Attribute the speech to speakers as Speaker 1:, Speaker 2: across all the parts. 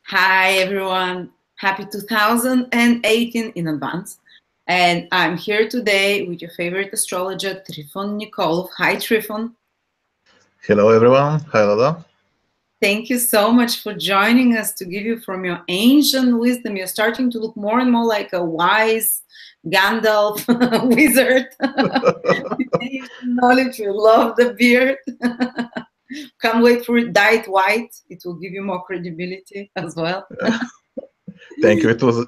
Speaker 1: Hi, everyone. Happy 2018 in advance. And I'm here today with your favorite astrologer, Trifon Nikolov. Hi, Trifon.
Speaker 2: Hello, everyone. Hi, Lada.
Speaker 1: Thank you so much for joining us to give you from your ancient wisdom. You're starting to look more and more like a wise Gandalf wizard. With ancient knowledge, you love the beard. Can't wait for it. Dye it white. It will give you more credibility as well.
Speaker 2: Thank you. It was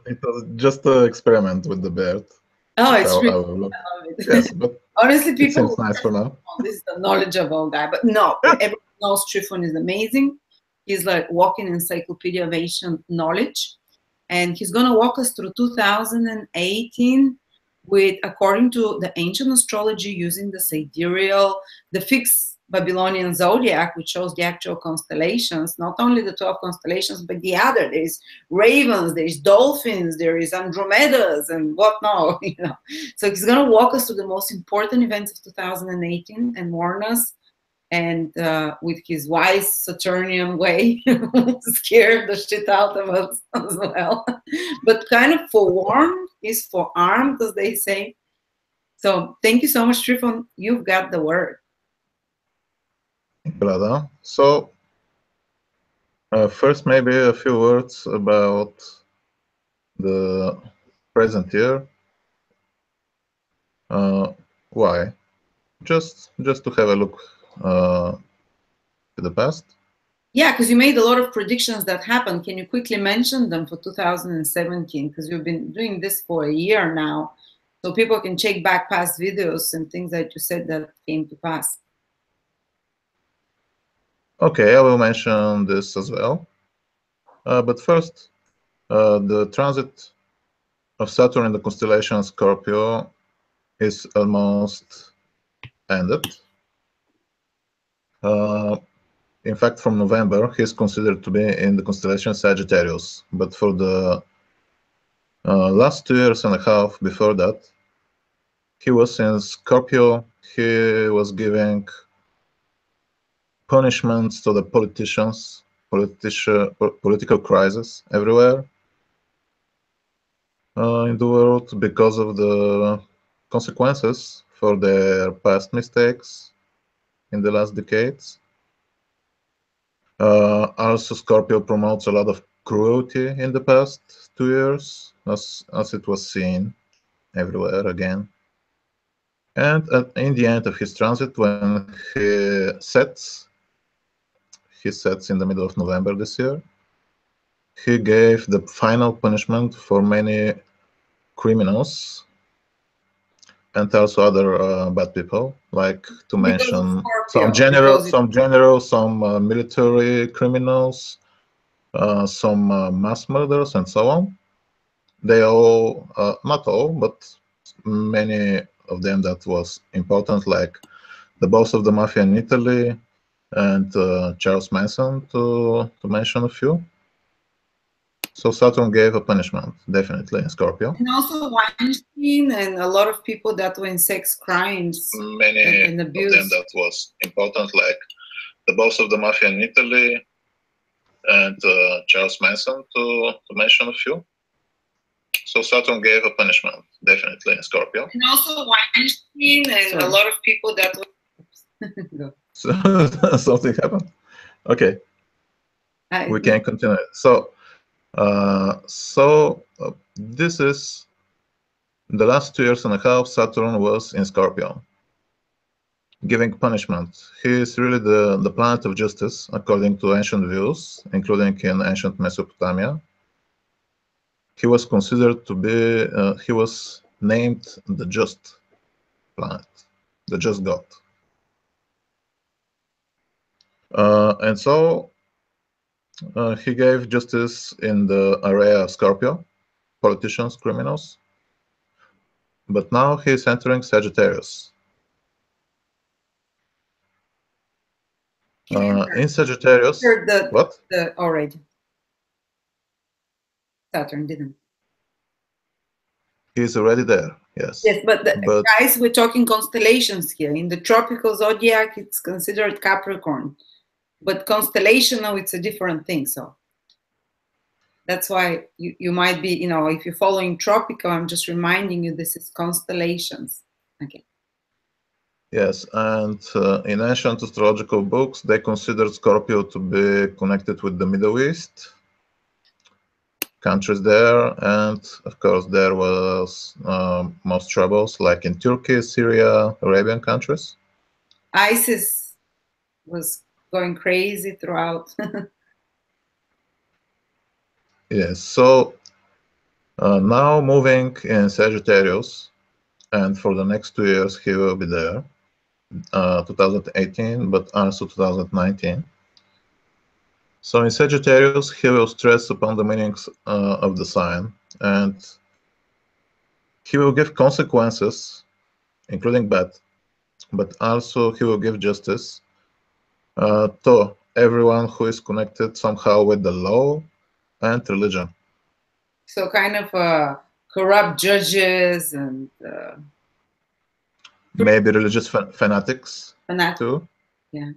Speaker 2: just an experiment with the beard.
Speaker 1: Oh,
Speaker 2: With
Speaker 1: it's really,
Speaker 2: our look.
Speaker 1: I love it.
Speaker 2: Yes, but
Speaker 1: Honestly,
Speaker 2: it
Speaker 1: people
Speaker 2: seems
Speaker 1: will
Speaker 2: nice
Speaker 1: just,
Speaker 2: for now.
Speaker 1: oh, this is the knowledgeable guy. But no, everyone knows Trifon is amazing. He's like walking encyclopedia of ancient knowledge. And he's going to walk us through 2018 with, according to the ancient astrology, using the sidereal, the fixed Babylonian zodiac, which shows the actual constellations, not only the 12 constellations, but the other. There's ravens, there's dolphins, there is Andromedas and whatnot, you know. So he's going to walk us through the most important events of 2018 and warn us. And with his wise Saturnian way, scared the shit out of us as well. But kind of forewarned is forearmed, as they say. So thank you so much, Trifon. You've got the word.
Speaker 2: Thank you, Lada. So, first, maybe a few words about the present year. Why? Just to have a look to the past.
Speaker 1: Yeah, because you made a lot of predictions that happened. Can you quickly mention them for 2017? Because you've been doing this for a year now. So people can check back past videos and things that you said that came to pass.
Speaker 2: Okay, I will mention this as well. But first, the transit of Saturn in the constellation Scorpio is almost ended. In fact, from November, he is considered to be in the constellation Sagittarius. But for the last 2 years and a half before that, he was in Scorpio. He was giving punishments to the politicians, political crisis everywhere in the world because of the consequences for their past mistakes in the last decades. Also, Scorpio promotes a lot of cruelty in the past 2 years, as it was seen everywhere again. And in the end of his transit, when he sets in the middle of November this year, he gave the final punishment for many criminals and also other bad people, like to mention some generals, some military criminals, some mass murders, and so on. They all, not all, but many of them that was important, like the boss of the mafia in Italy and Charles Manson, to mention a few. So Saturn gave a punishment, definitely, in Scorpio.
Speaker 1: And also Weinstein and a lot of people that were in sex crimes and abuse.
Speaker 2: Many of them that was important, like the boss of the mafia in Italy and Charles Manson, to mention a few. So Saturn gave a punishment, definitely, in Scorpio.
Speaker 1: And also Weinstein and a lot of people that were...
Speaker 2: So, something happened. Okay, we can continue. So, this is the last 2 years and a half. Saturn was in Scorpio, giving punishment. He is really the planet of justice, according to ancient views, including in ancient Mesopotamia. He was considered to be, he was named the just planet, the just god. And so he gave justice in the area of Scorpio, politicians, criminals. But now he's entering Sagittarius. In Sagittarius, what?
Speaker 1: Already. Saturn didn't.
Speaker 2: He's already there, yes.
Speaker 1: Yes, but guys, we're talking constellations here. In the tropical zodiac, it's considered Capricorn. But constellation, now it's a different thing, so. That's why you might be, if you're following tropical, I'm just reminding you this is constellations. Okay.
Speaker 2: Yes, and in ancient astrological books, they considered Scorpio to be connected with the Middle East, countries there, and of course there was most troubles like in Turkey, Syria, Arabian countries.
Speaker 1: ISIS was going crazy throughout.
Speaker 2: Yes, so now moving in Sagittarius, and for the next 2 years he will be there, 2018, but also 2019. So in Sagittarius, he will stress upon the meanings of the sign, and he will give consequences, including bad, but also he will give justice to everyone who is connected somehow with the law and religion.
Speaker 1: So kind of corrupt judges and
Speaker 2: maybe religious fanatics too.
Speaker 1: Yeah.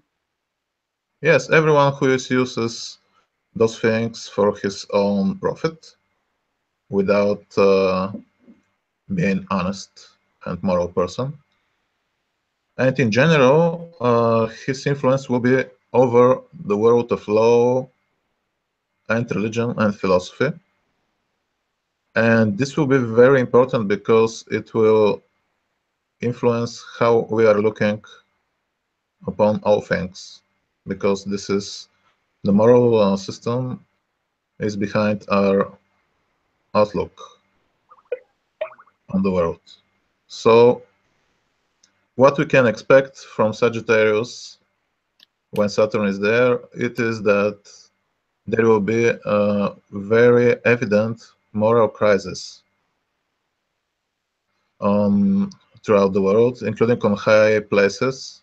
Speaker 2: Yes, everyone who uses those things for his own profit without being honest and moral person. And in general, his influence will be over the world of law and religion and philosophy. And this will be very important because it will influence how we are looking upon all things, because this is the moral system is behind our outlook on the world. So what we can expect from Sagittarius when Saturn is there, it is that there will be a very evident moral crisis throughout the world, including on high places,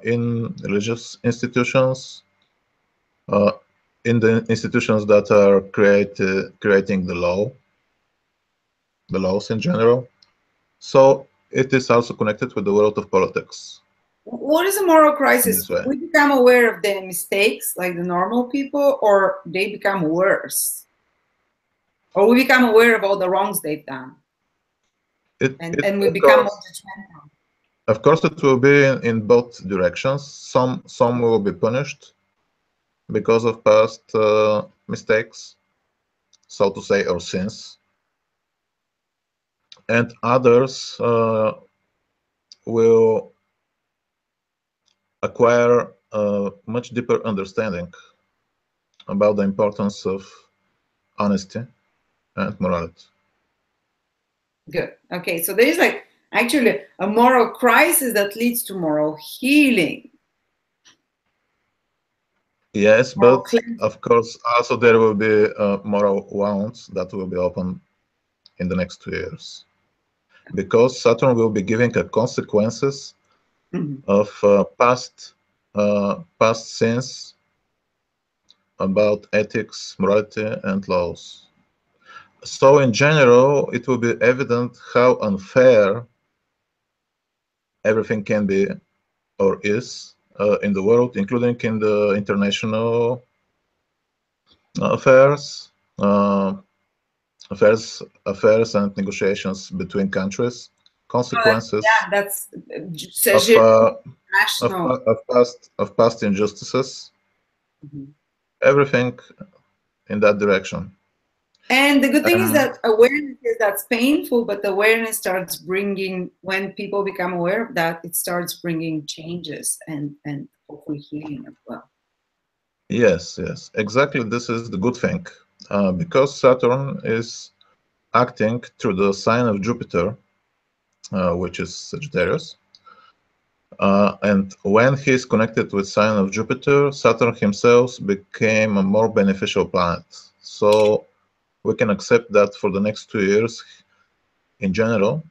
Speaker 2: in religious institutions, in the institutions that are creating the laws in general. So it is also connected with the world of politics.
Speaker 1: What is a moral crisis? We become aware of their mistakes like the normal people, or they become worse? Or we become aware of all the wrongs they've done? And we become more judgmental.
Speaker 2: Of course, it will be in both directions. Some will be punished because of past mistakes, so to say, or sins. And others will acquire a much deeper understanding about the importance of honesty and morality.
Speaker 1: Good. Okay, so there is like actually a moral crisis that leads to moral healing.
Speaker 2: Yes, but of course also there will be moral wounds that will be open in the next 2 years, because Saturn will be giving consequences of past sins about ethics, morality, and laws. So in general, it will be evident how unfair everything can be or is in the world, including in the international affairs and negotiations between countries, consequences
Speaker 1: that's
Speaker 2: of past injustices, everything in that direction.
Speaker 1: And the good thing is that awareness is that's painful, but the awareness starts bringing, when people become aware of that, it starts bringing changes and hopefully healing as well.
Speaker 2: Yes, exactly. This is the good thing, because Saturn is acting through the sign of Jupiter, which is Sagittarius. And when he is connected with sign of Jupiter, Saturn himself became a more beneficial planet. So we can accept that for the next 2 years, in general,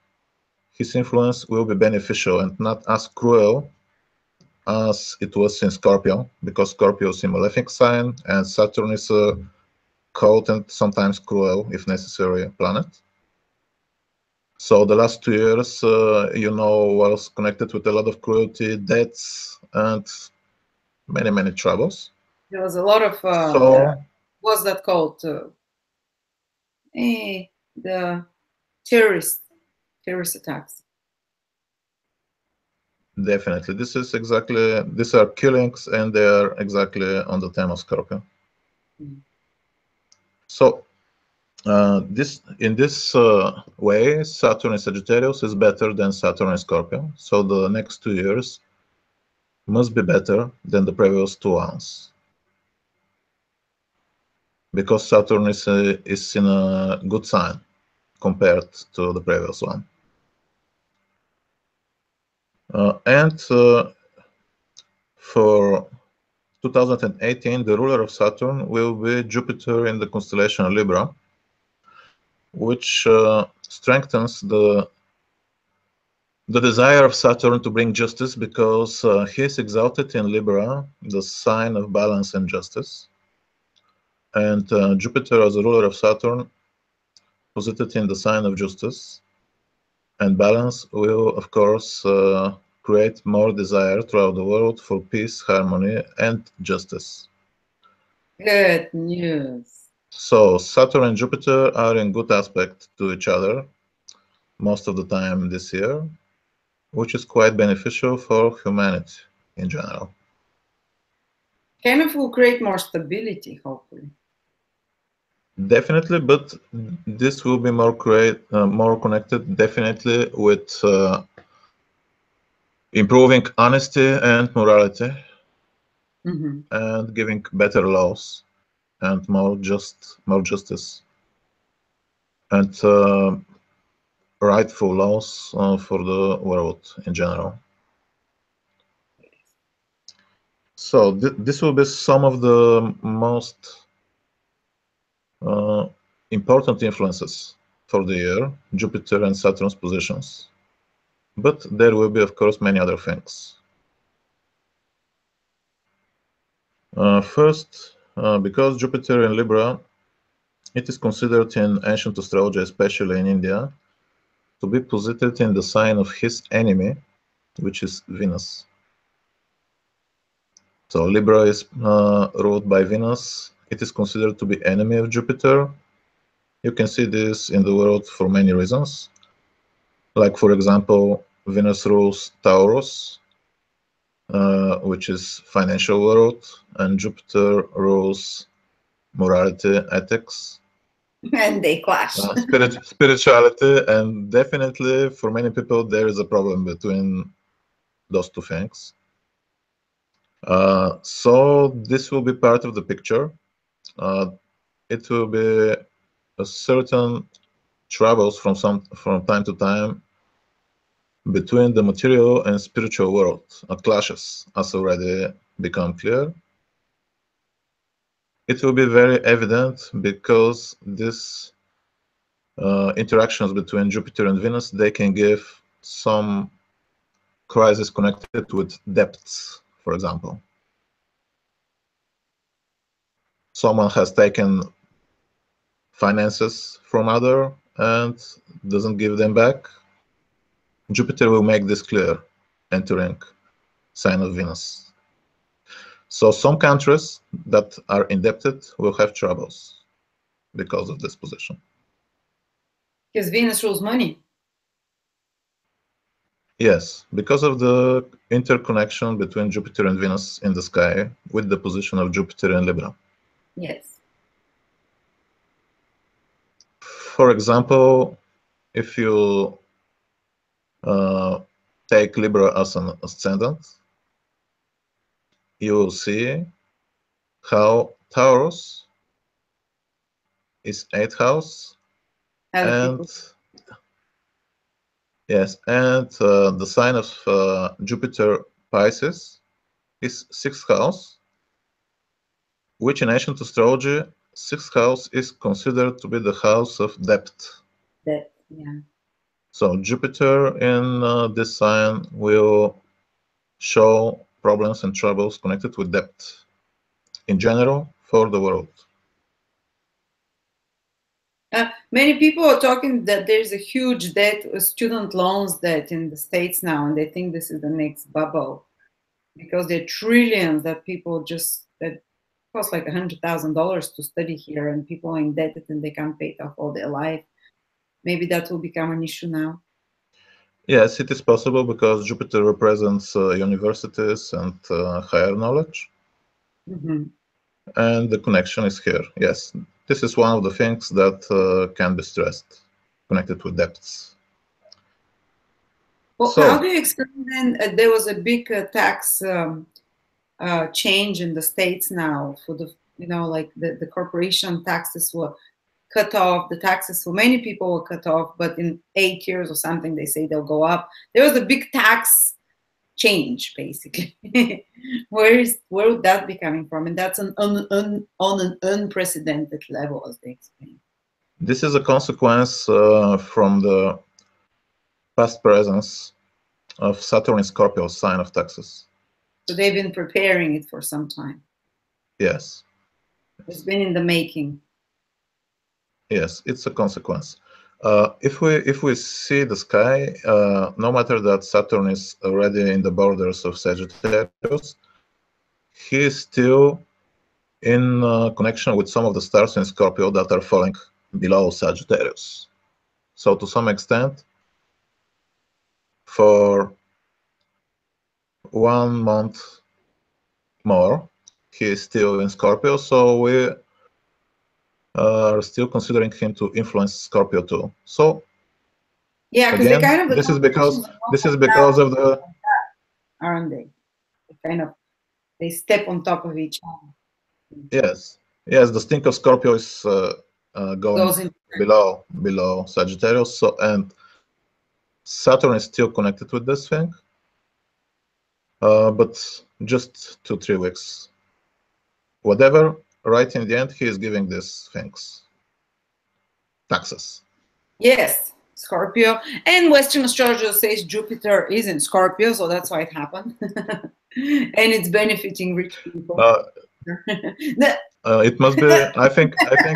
Speaker 2: his influence will be beneficial and not as cruel as it was in Scorpio, because Scorpio is a malefic sign and Saturn is a cold and sometimes cruel, if necessary, planet. So the last 2 years, was connected with a lot of cruelty, deaths, and many troubles.
Speaker 1: There was a lot of what's that called? The terrorist attacks.
Speaker 2: Definitely, this is exactly, these are killings, and they are exactly on the theme of Scorpio. So in this way, Saturn in Sagittarius is better than Saturn in Scorpio. So the next 2 years must be better than the previous 2 ones, because Saturn is in a good sign compared to the previous one. And for 2018, the ruler of Saturn will be Jupiter in the constellation Libra, which strengthens the desire of Saturn to bring justice, because he is exalted in Libra, the sign of balance and justice. And Jupiter, as a ruler of Saturn, posited in the sign of justice and balance, will, of course, create more desire throughout the world for peace, harmony, and justice.
Speaker 1: Good news.
Speaker 2: So Saturn and Jupiter are in good aspect to each other most of the time this year, which is quite beneficial for humanity in general.
Speaker 1: Kind of will create more stability, hopefully.
Speaker 2: Definitely, but this will be more connected, definitely, with improving honesty and morality, and giving better laws and more justice, and rightful laws for the world in general. So this will be some of the most important influences for the year, Jupiter and Saturn's positions. But there will be, of course, many other things. First, because Jupiter in Libra, it is considered in ancient astrology, especially in India, to be posited in the sign of his enemy, which is Venus. So Libra is ruled by Venus. It is considered to be enemy of Jupiter. You can see this in the world for many reasons. Like, for example, Venus rules Taurus, which is financial world, and Jupiter rules morality, ethics,
Speaker 1: And they clash.
Speaker 2: spirituality, and definitely for many people there is a problem between those two things. So this will be part of the picture. It will be a certain troubles from time to time between the material and spiritual world, clashes, as already become clear. It will be very evident because these interactions between Jupiter and Venus, they can give some crisis connected with debts, for example. Someone has taken finances from other and doesn't give them back. Jupiter will make this clear, entering sign of Venus. So some countries that are indebted will have troubles because of this position.
Speaker 1: Because Venus rules money.
Speaker 2: Yes, because of the interconnection between Jupiter and Venus in the sky with the position of Jupiter in Libra.
Speaker 1: Yes.
Speaker 2: For example, if you take Libra as an ascendant, you will see how Taurus is 8th house, and yes, and the sign of Jupiter Pisces is 6th house, which in ancient astrology, 6th house is considered to be the house of debt.
Speaker 1: Debt, yeah.
Speaker 2: So Jupiter in this sign will show problems and troubles connected with debt in general for the world.
Speaker 1: Many people are talking that there's a huge debt, student loans debt in the States now, and they think this is the next bubble because there are trillions that people just, that costs like $100,000 to study here, and people are indebted and they can't pay it off all their life. Maybe that will become an issue now.
Speaker 2: Yes, it is possible because Jupiter represents universities and higher knowledge.
Speaker 1: Mm-hmm.
Speaker 2: And the connection is here. Yes, this is one of the things that can be stressed, connected with debts.
Speaker 1: Well,
Speaker 2: So,
Speaker 1: how do you explain then there was a big tax change in the States now for the, like the corporation taxes were cut off. The taxes for many people were cut off, but in 8 years or something, they say they'll go up. There was a big tax change, basically. Where would that be coming from? And that's on an unprecedented level, as they explain.
Speaker 2: this is a consequence from the past presence of Saturn in Scorpio, sign of Texas.
Speaker 1: So they've been preparing it for some time.
Speaker 2: Yes.
Speaker 1: It's been in the making.
Speaker 2: Yes, it's a consequence. If we see the sky, no matter that Saturn is already in the borders of Sagittarius, he is still in connection with some of the stars in Scorpio that are falling below Sagittarius. So to some extent, for 1 month more, he is still in Scorpio. So we are still considering him to influence Scorpio too. So
Speaker 1: yeah, because
Speaker 2: again,
Speaker 1: they kind of
Speaker 2: this is because of the,
Speaker 1: aren't they? They step on top of each other.
Speaker 2: yes, the stink of Scorpio is going below Sagittarius. So, and Saturn is still connected with this thing, but just 2-3 weeks. Whatever, right in the end, he is giving these things taxes.
Speaker 1: Yes, Scorpio. And Western astrology says Jupiter is in Scorpio, so that's why it happened. And it's benefiting rich people.
Speaker 2: It must be, I think. Okay.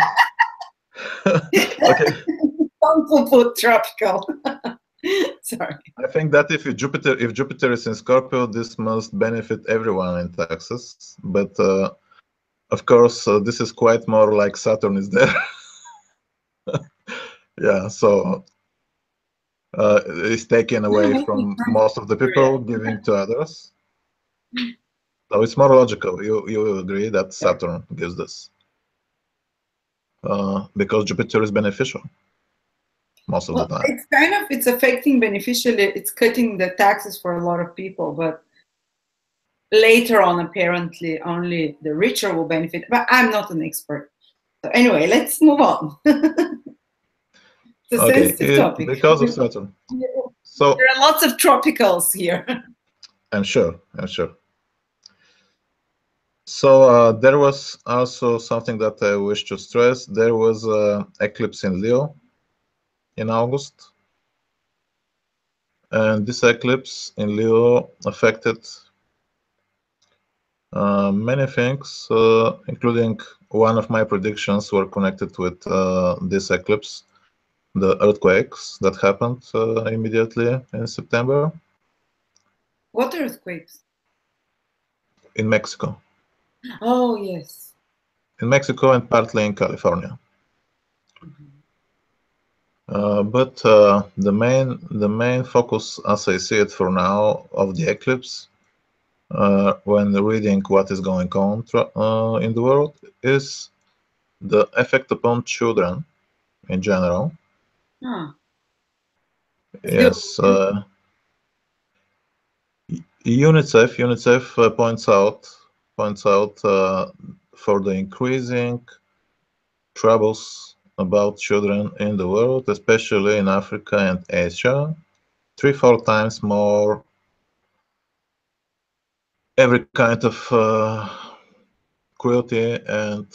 Speaker 1: Don't put tropical. Sorry.
Speaker 2: I think that if Jupiter is in Scorpio, this must benefit everyone in Texas. But of course, this is quite more like Saturn is there. Yeah, so it's taken away from most of the people, giving to others. So it's more logical. You will agree that Saturn gives this because Jupiter is beneficial most of the time.
Speaker 1: It's affecting beneficially. It's cutting the taxes for a lot of people, but later on, apparently, only the richer will benefit. But I'm not an expert. So anyway, let's move on. It's a sensitive topic.
Speaker 2: Because of Saturn. So
Speaker 1: there are lots of tropicals here.
Speaker 2: I'm sure. So there was also something that I wish to stress. There was an eclipse in Leo in August. And this eclipse in Leo affected many things, including one of my predictions were connected with this eclipse, the earthquakes that happened immediately in September.
Speaker 1: What earthquakes?
Speaker 2: In Mexico.
Speaker 1: Oh, yes.
Speaker 2: In Mexico and partly in California. But the main focus, as I see it for now, of the eclipse, when reading what is going on in the world, is the effect upon children in general.
Speaker 1: Huh.
Speaker 2: Yes. UNICEF points out for the increasing troubles about children in the world, especially in Africa and Asia, 3-4 times more every kind of cruelty and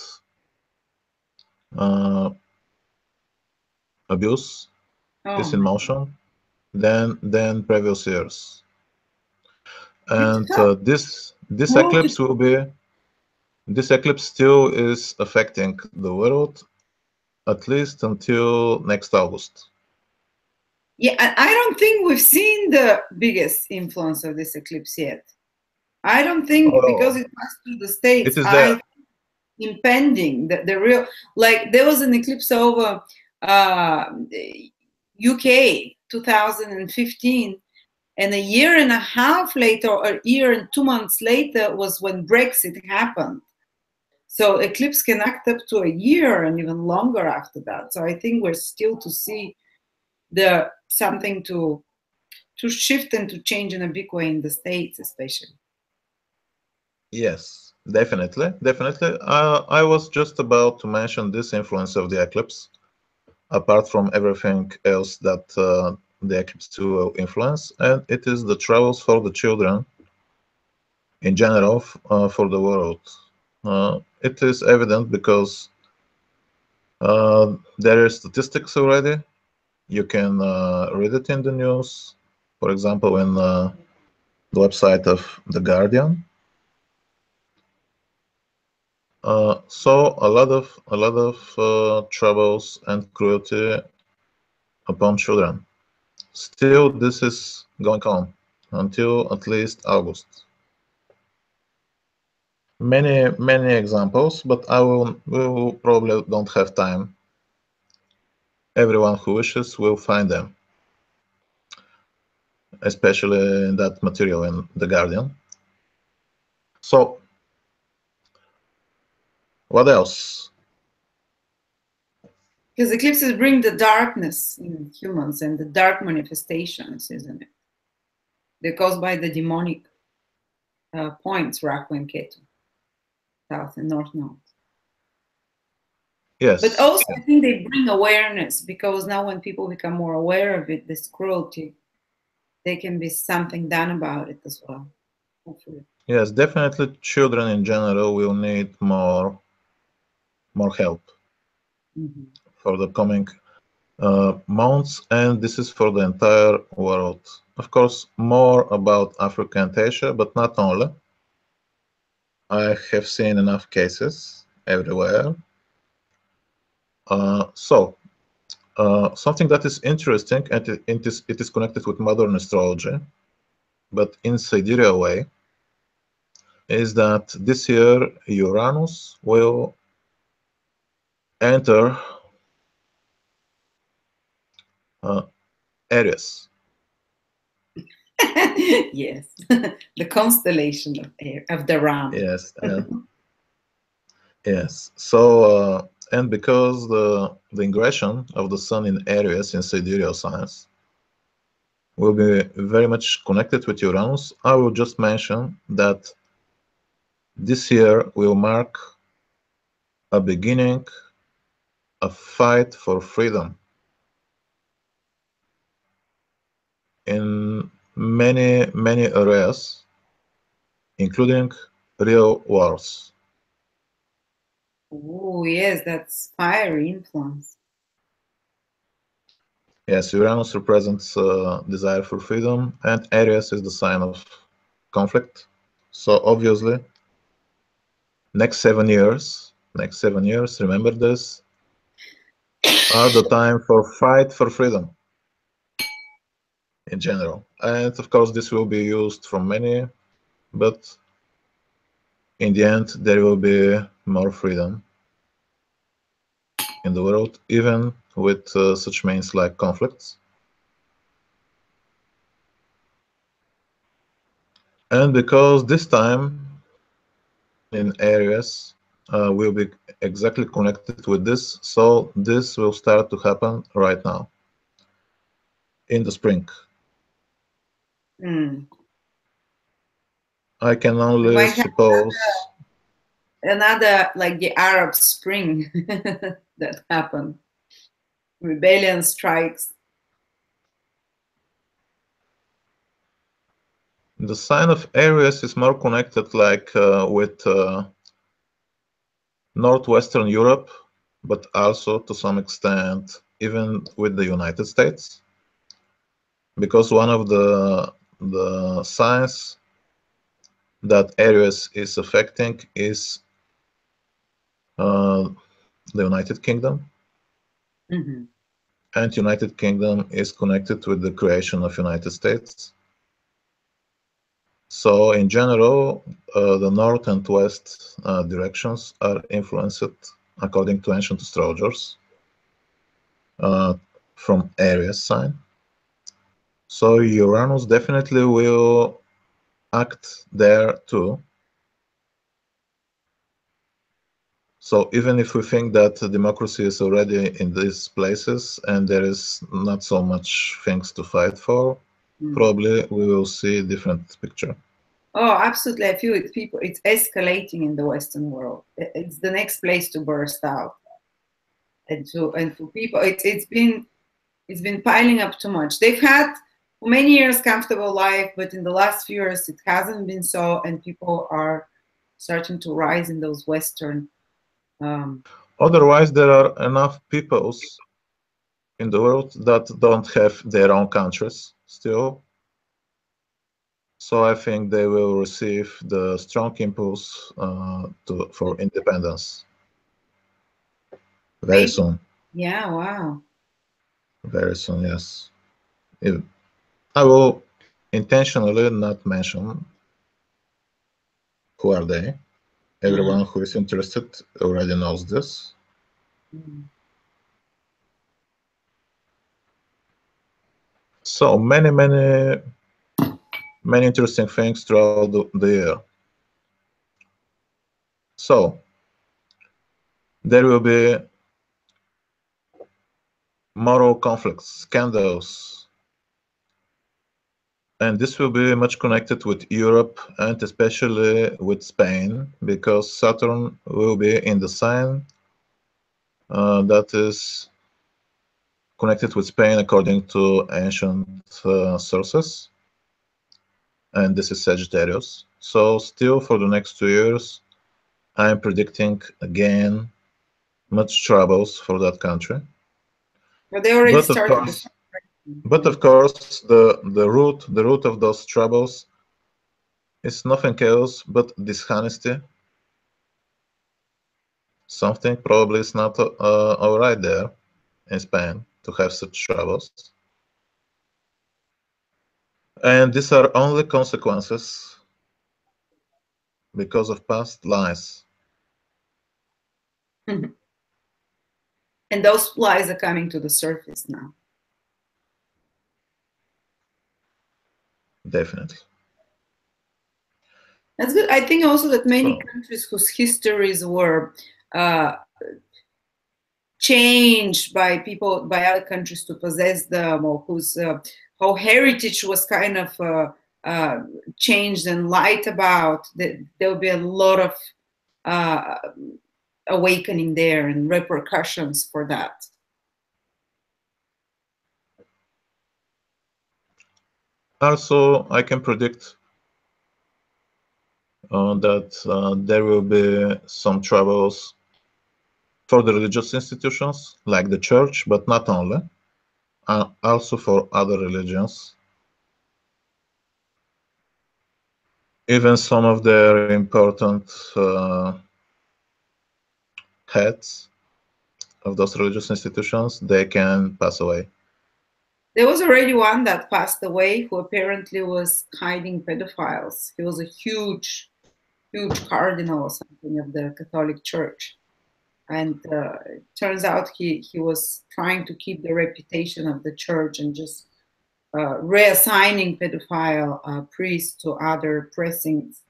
Speaker 2: abuse is in motion than previous years. And this eclipse will be, this eclipse still is affecting the world at least until next August.
Speaker 1: Yeah, I don't think we've seen the biggest influence of this eclipse yet. I don't think because it passed through the States.
Speaker 2: It is there.
Speaker 1: impending. The real, like there was an eclipse over UK 2015, and a year and a half later, or a year and 2 months later, was when Brexit happened. So eclipse can act up to a year and even longer after that. So I think we're still to see something to shift and to change in a big way in the States, especially.
Speaker 2: Yes, definitely. I was just about to mention this influence of the eclipse, apart from everything else that the eclipse will influence, and it is the travels for the children in general for the world. It is evident because there are statistics already. You can read it in the news, for example, in the website of The Guardian. So a lot of troubles and cruelty upon children. Still, this is going on until at least August. Many examples, but we will probably don't have time. Everyone who wishes will find them, especially that material in The Guardian. So, what else?
Speaker 1: Because eclipses bring the darkness in humans and the dark manifestations, isn't it? They're caused by the demonic points, Rahu and Ketu, south and north node.
Speaker 2: Yes.
Speaker 1: But also, I think they bring awareness, because now when people become more aware of it, this cruelty, there can be something done about it as well, hopefully.
Speaker 2: Yes, definitely children in general will need more help for the coming months, and this is for the entire world. Of course, more about Africa and Asia, but not only. I have seen enough cases everywhere. Something that is interesting, and it is connected with modern astrology, but in sidereal way, is that this year Uranus will enter Aries.
Speaker 1: Yes, the constellation of the Ram.
Speaker 2: Yes, yes. So, and because the ingression of the Sun in Aries in sidereal signs will be very much connected with Uranus, I will just mention that this year will mark a beginning, a fight for freedom in many areas, including real wars.
Speaker 1: Oh, yes, that's fiery influence.
Speaker 2: Yes, Uranus represents desire for freedom, and Aries is the sign of conflict. So obviously, next 7 years, remember this, are the time for fight for freedom in general. And of course, this will be used from many, but in the end, there will be more freedom in the world, even with such means like conflicts. And because this time in Aries will be exactly connected with this, so this will start to happen right now in the spring. I can only suppose
Speaker 1: another like the Arab Spring that happened. Rebellion strikes.
Speaker 2: The sign of Aries is more connected like with Northwestern Europe, but also to some extent even with the United States, because one of the signs that Aries is affecting is the United Kingdom. And United Kingdom is connected with the creation of United States. So in general, the north and west directions are influenced according to ancient astrologers from Aries sign. So Uranus definitely will act there too. So even if we think that democracy is already in these places and there is not so much things to fight for, probably we will see a different picture.
Speaker 1: Oh, absolutely. I feel it's escalating in the Western world. It's the next place to burst out. And for people, it's been piling up too much. They've had for many years comfortable life, but in the last few years it hasn't been so, and people are starting to rise in those Western.
Speaker 2: Otherwise, there are enough peoples in the world that don't have their own countries still. So I think they will receive the strong impulse for independence very soon.
Speaker 1: Yeah, wow.
Speaker 2: Very soon, yes. I will intentionally not mention who are they. Everyone who is interested already knows this. So many interesting things throughout the year. So there will be moral conflicts, scandals, and this will be much connected with Europe and especially with Spain, because Saturn will be in the sign that is connected with Spain according to ancient sources, and this is Sagittarius. So still for the next 2 years, I'm predicting again much troubles for that country.
Speaker 1: But they already started.
Speaker 2: But of course, the root of those troubles is nothing else but dishonesty. Something probably is not all right there in Spain to have such troubles. And these are only consequences because of past lies.
Speaker 1: And those lies are coming to the surface now.
Speaker 2: Definitely.
Speaker 1: That's good. I think also that many countries whose histories were changed by people, by other countries to possess them, or whose whole heritage was kind of changed and lied about, there'll be a lot of awakening there and repercussions for that.
Speaker 2: Also, I can predict that there will be some troubles for the religious institutions, like the church, but not only, also for other religions. Even some of their important heads of those religious institutions, they can pass away.
Speaker 1: There was already one that passed away who apparently was hiding pedophiles. He was a huge cardinal or something of the Catholic Church. And it turns out he was trying to keep the reputation of the church and just reassigning pedophile priests to other pressings.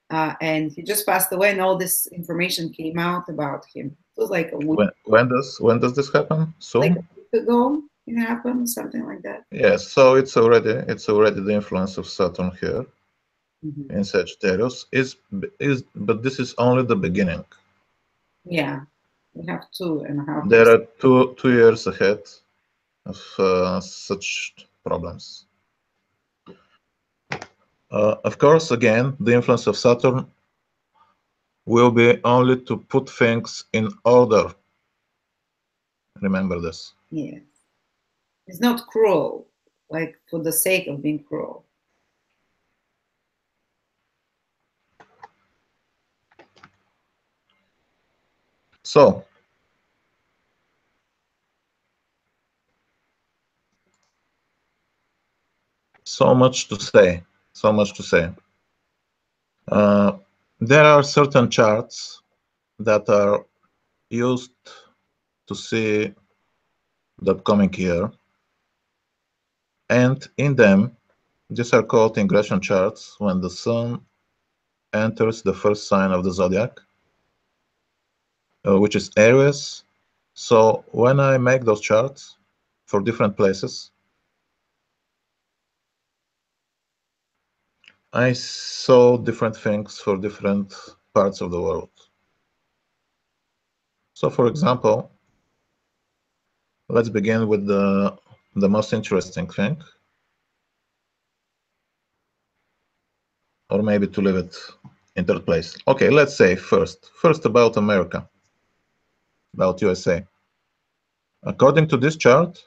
Speaker 1: And he just passed away, and all this information came out about him. It was like a week.
Speaker 2: When does this happen? Soon?
Speaker 1: Like a week ago, it happened, something like that.
Speaker 2: Yes, so it's already the influence of Saturn here in Sagittarius. But this is only the beginning.
Speaker 1: Yeah, we have 2.5 years.
Speaker 2: There are two years ahead of such problems. Of course, again, the influence of Saturn will be only to put things in order. Remember this.
Speaker 1: Yes. It's not cruel, like for the sake of being cruel.
Speaker 2: So, so much to say. There are certain charts that are used to see the upcoming year, and in them, these are called ingression charts when the sun enters the first sign of the zodiac, which is Aries. So when I make those charts for different places, I saw different things for different parts of the world. So for example, let's begin with the most interesting thing. Or maybe to leave it in third place. Okay, let's say first about America, about USA. According to this chart,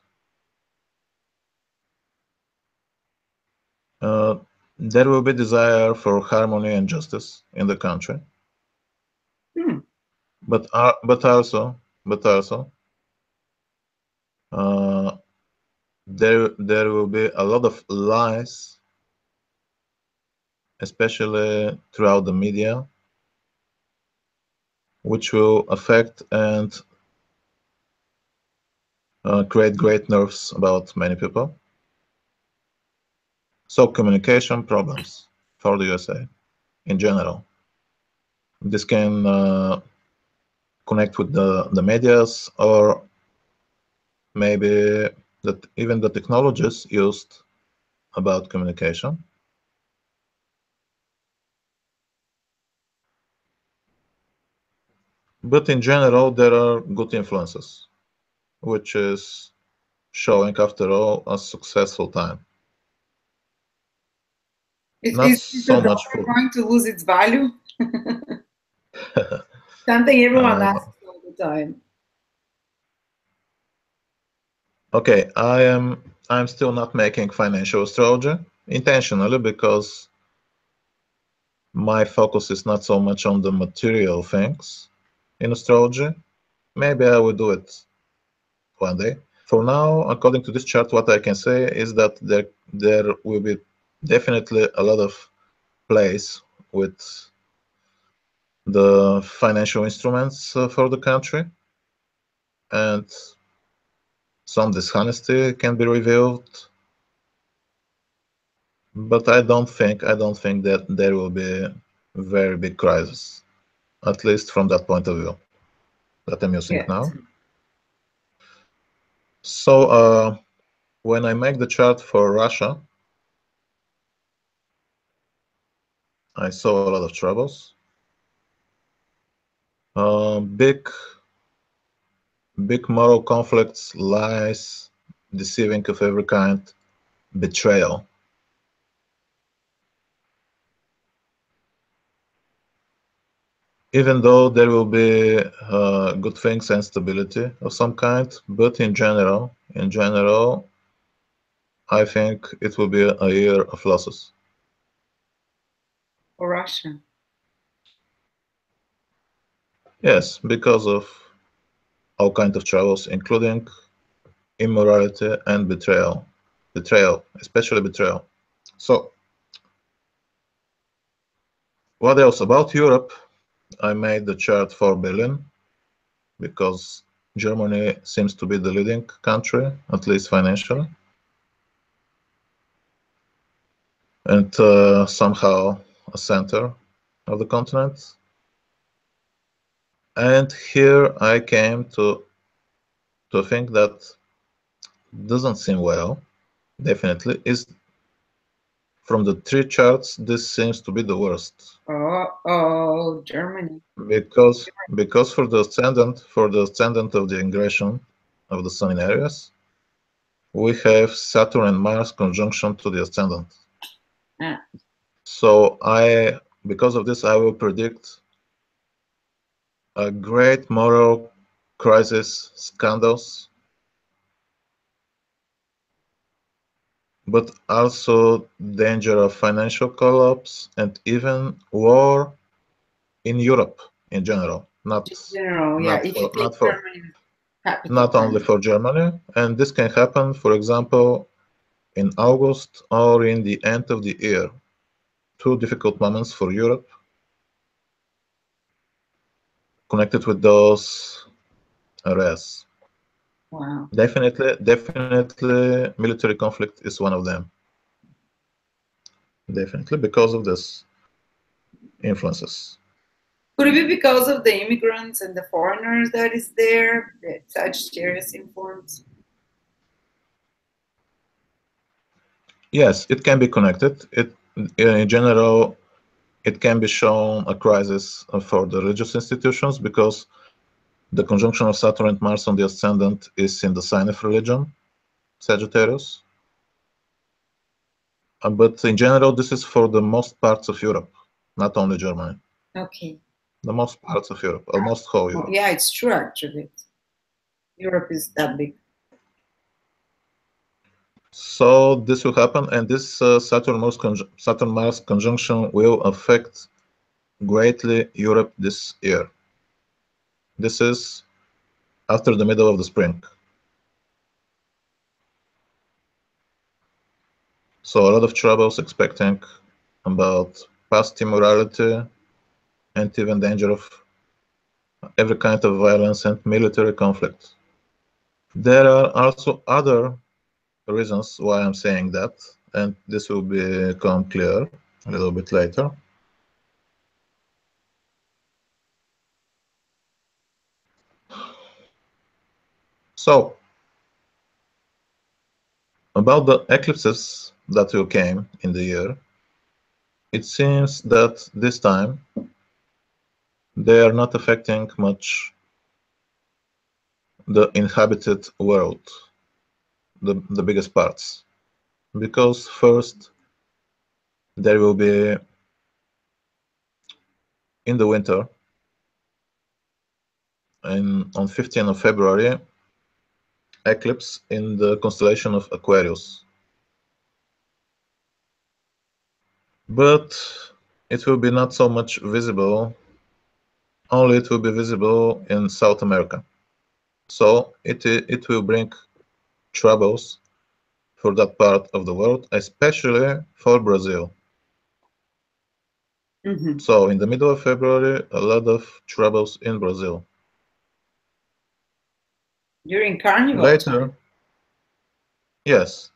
Speaker 2: there will be desire for harmony and justice in the country. But also there will be a lot of lies, especially throughout the media, which will affect and create great nerves about many people. So communication problems for the USA in general. This can connect with the medias, or maybe that even the technologies used about communication. But in general, there are good influences, which is showing, after all, a successful time.
Speaker 1: Is the dollar going to lose its value? Something everyone asks all the time.
Speaker 2: Okay, I'm still not making financial astrology intentionally, because my focus is not so much on the material things in astrology. Maybe I will do it one day. For now, according to this chart, what I can say is that there will be definitely a lot of plays with the financial instruments for the country, and some dishonesty can be revealed. But I don't think that there will be a very big crisis, at least from that point of view that I'm using now. So when I make the chart for Russia, I saw a lot of troubles. Big moral conflicts, lies, deceiving of every kind, betrayal. Even though there will be good things and stability of some kind, but in general, I think it will be a year of losses.
Speaker 1: For Russia?
Speaker 2: Yes, because of all kinds of troubles, including immorality and betrayal. Especially betrayal. So, what else about Europe? I made the chart for Berlin, because Germany seems to be the leading country, at least financially. And somehow a center of the continent. And here I came to think that doesn't seem well. Definitely is. From the three charts, this seems to be the worst.
Speaker 1: Oh, Germany.
Speaker 2: Because for the ascendant of the ingression of the sun in Aries, we have Saturn and Mars conjunction to the ascendant. So because of this, I will predict a great moral crisis, scandals, but also danger of financial collapse and even war in Europe in general. Not only for Germany. And this can happen, for example, in August or in the end of the year. Two difficult moments for Europe connected with those areas.
Speaker 1: Wow.
Speaker 2: Definitely, military conflict is one of them. Definitely because of this influences.
Speaker 1: Could it be because of the immigrants and the foreigners that is there, the Sagittarius influence?
Speaker 2: Yes, it can be connected. In general, it can be shown a crisis for the religious institutions because the conjunction of Saturn and Mars on the ascendant is in the sign of religion, Sagittarius. But in general, this is for the most parts of Europe, not only Germany.
Speaker 1: Okay.
Speaker 2: The most parts of Europe, almost whole Europe.
Speaker 1: Yeah, it's true actually. Europe is that big.
Speaker 2: So this will happen, and this Saturn-Mars conjunction will affect greatly Europe this year. This is after the middle of the spring. So a lot of troubles expecting about past immorality and even danger of every kind of violence and military conflict. There are also other reasons why I'm saying that, and this will become clear a little bit later. So, about the eclipses that will came in the year, it seems that this time they are not affecting much the inhabited world, the biggest parts, because first there will be in the winter, on 15th of February, eclipse in the constellation of Aquarius. But it will be not so much visible, only it will be visible in South America. So it will bring troubles for that part of the world, especially for Brazil.
Speaker 1: Mm-hmm.
Speaker 2: So in the middle of February, a lot of troubles in Brazil.
Speaker 1: During Carnival
Speaker 2: Later,
Speaker 1: time.
Speaker 2: yes.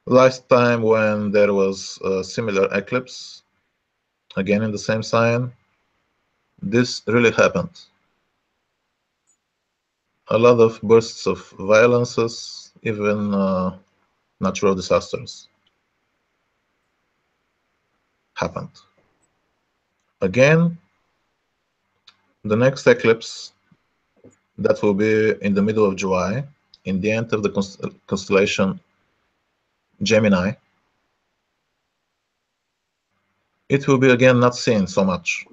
Speaker 2: Last time when there was a similar eclipse, again in the same sign, this really happened. A lot of bursts of violences, even natural disasters happened. Again, the next eclipse, that will be in the middle of July, in the end of the constellation Gemini. It will be again not seen so much.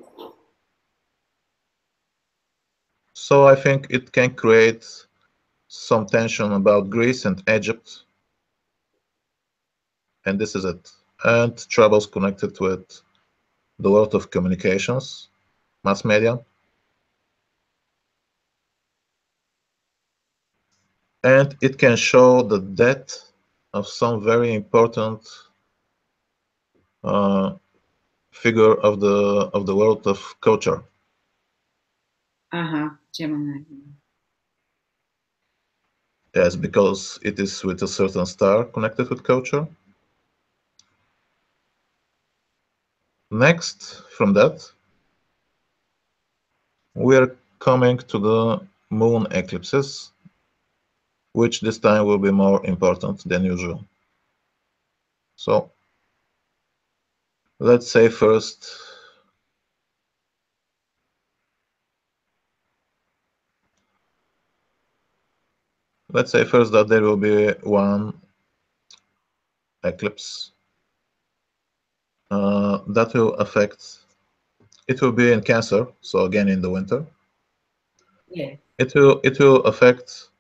Speaker 2: So I think it can create some tension about Greece and Egypt. And this is it. And troubles connected with the world of communications, mass media. And it can show the death of some very important figure of the world of culture.
Speaker 1: Gemini.
Speaker 2: Yes, because it is with a certain star connected with culture. Next, from that, we are coming to the moon eclipses, which this time will be more important than usual. So, let's say first that there will be one eclipse that will affect. It will be in Cancer, so again in the winter.
Speaker 1: Yeah.
Speaker 2: It will affect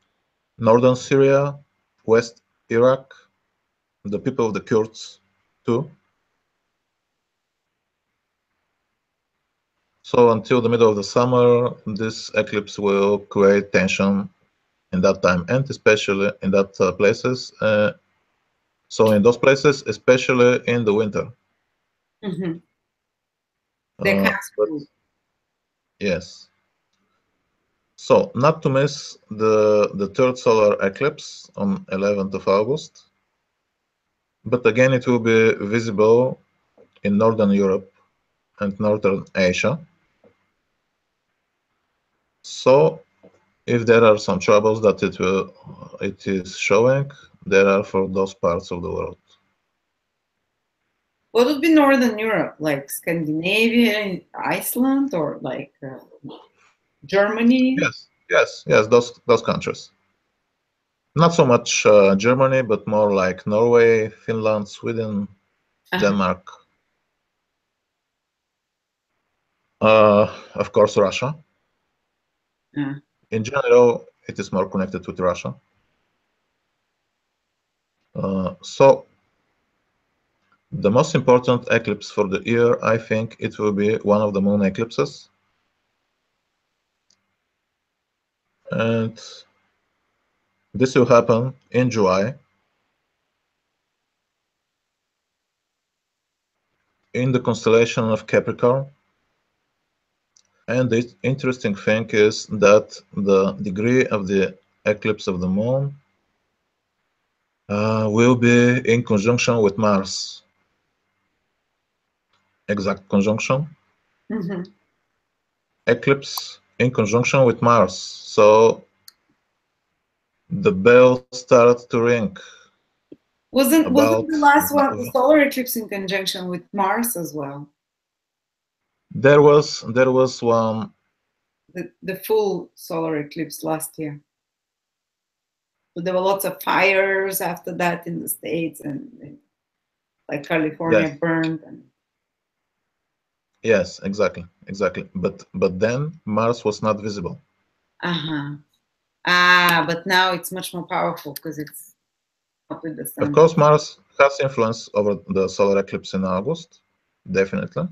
Speaker 2: northern Syria, West Iraq, the people of the Kurds too. So until the middle of the summer, this eclipse will create tension in that time, and especially in that places. So in those places, especially in the winter.
Speaker 1: Mm-hmm.
Speaker 2: But yes. So, not to miss the third solar eclipse on 11th of August. But again, it will be visible in Northern Europe and Northern Asia. So, if there are some troubles that it is showing, there are for those parts of the world.
Speaker 1: What would be Northern Europe, like Scandinavia, Iceland, or like Germany?
Speaker 2: Yes. Those countries. Not so much Germany, but more like Norway, Finland, Sweden, Denmark. Of course, Russia. In general, it is more connected with Russia. So, the most important eclipse for the year, I think it will be one of the moon eclipses. And this will happen in July in the constellation of Capricorn. And the interesting thing is that the degree of the eclipse of the moon will be in conjunction with Mars. Exact conjunction. Eclipse in conjunction with Mars. So the bell starts to ring.
Speaker 1: Wasn't the last one the solar eclipse in conjunction with Mars as well?
Speaker 2: There was one.
Speaker 1: The full solar eclipse last year. But there were lots of fires after that in the States, and like California burned. And...
Speaker 2: Yes, exactly. But then Mars was not visible.
Speaker 1: But now it's much more powerful because it's up with the sun.
Speaker 2: Of course, Mars has influence over the solar eclipse in August, definitely.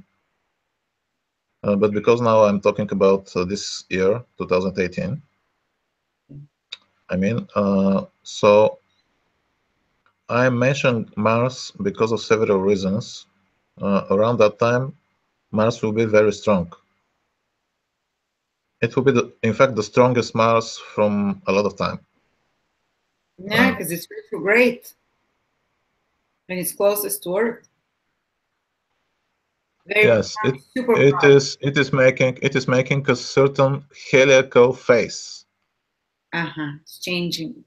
Speaker 2: But because now I'm talking about this year, 2018, I mean, so I mentioned Mars because of several reasons. Around that time, Mars will be very strong. It will be, in fact, the strongest Mars from a lot of time.
Speaker 1: Yeah, because it's retrograde, and it's closest to Earth.
Speaker 2: Yes, it is making a certain heliacal phase.
Speaker 1: It's changing.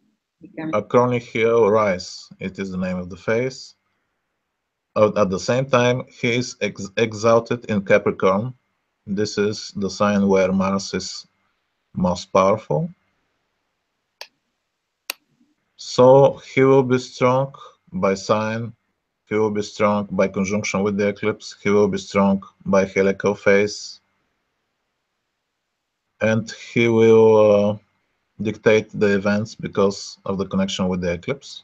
Speaker 2: A chronic rise. It is the name of the phase. At the same time, he is exalted in Capricorn. This is the sign where Mars is most powerful. So he will be strong by sign. He will be strong by conjunction with the eclipse. He will be strong by heliacal phase. And he will dictate the events because of the connection with the eclipse.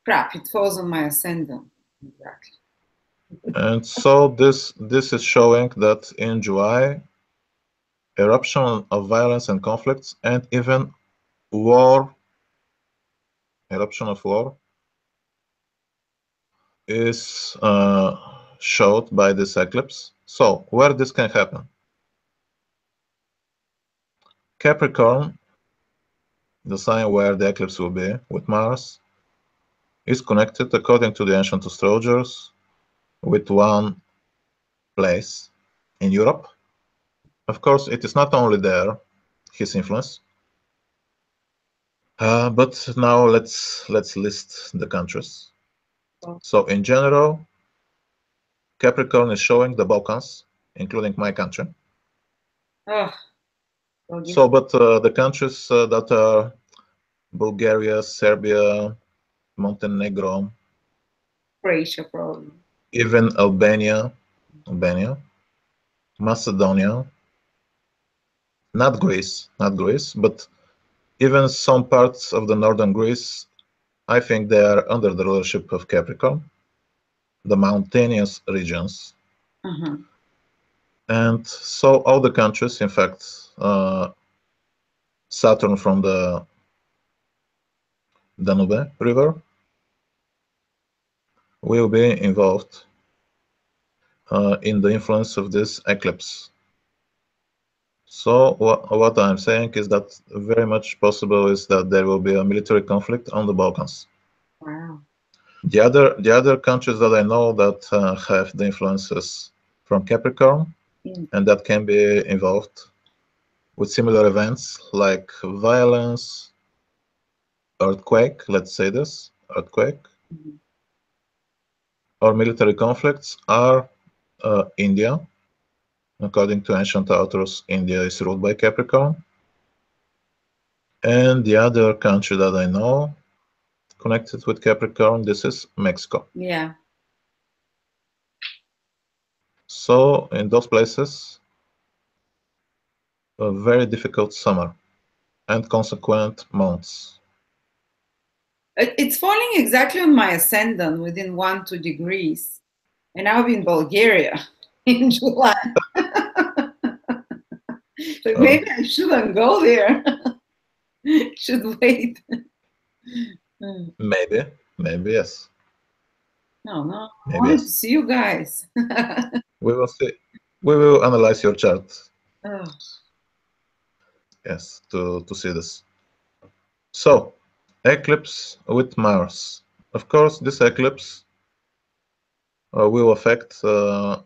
Speaker 1: Crap, it falls on my ascendant. Exactly.
Speaker 2: And so this is showing that in July, eruption of violence and conflicts and even war, eruption of war, is showed by this eclipse. So where this can happen? Capricorn, the sign where the eclipse will be with Mars, is connected, according to the ancient astrologers, with one place in Europe. Of course, it is not only there, his influence. But now let's list the countries. So in general, Capricorn is showing the Balkans, including my country. So, but the countries that are Bulgaria, Serbia, Montenegro,
Speaker 1: Croatia, probably.
Speaker 2: even Albania, Macedonia, not Greece, but even some parts of the northern Greece, I think they are under the rulership of Capricorn, the mountainous regions. And so all the countries, in fact, Saturn from the Danube River will be involved. in the influence of this eclipse. So what I'm saying is that very much possible is that there will be a military conflict on the Balkans.
Speaker 1: Wow.
Speaker 2: The other countries that I know that have the influences from Capricorn and that can be involved with similar events like violence, earthquake, let's say this, earthquake, or military conflicts are India. According to ancient authors, India is ruled by Capricorn. And the other country that I know connected with Capricorn, this is Mexico.
Speaker 1: Yeah.
Speaker 2: So in those places, a very difficult summer and consequent months.
Speaker 1: It's falling exactly on my ascendant within 1-2 degrees. And I'll be in Bulgaria in July. So maybe I shouldn't go there. Should wait.
Speaker 2: Maybe yes.
Speaker 1: No. I
Speaker 2: Maybe
Speaker 1: wanted
Speaker 2: yes.
Speaker 1: to see you guys.
Speaker 2: We will see. We will analyze your chart.
Speaker 1: Oh.
Speaker 2: Yes, to see this. So, eclipse with Mars. Of course, this eclipse will affect, to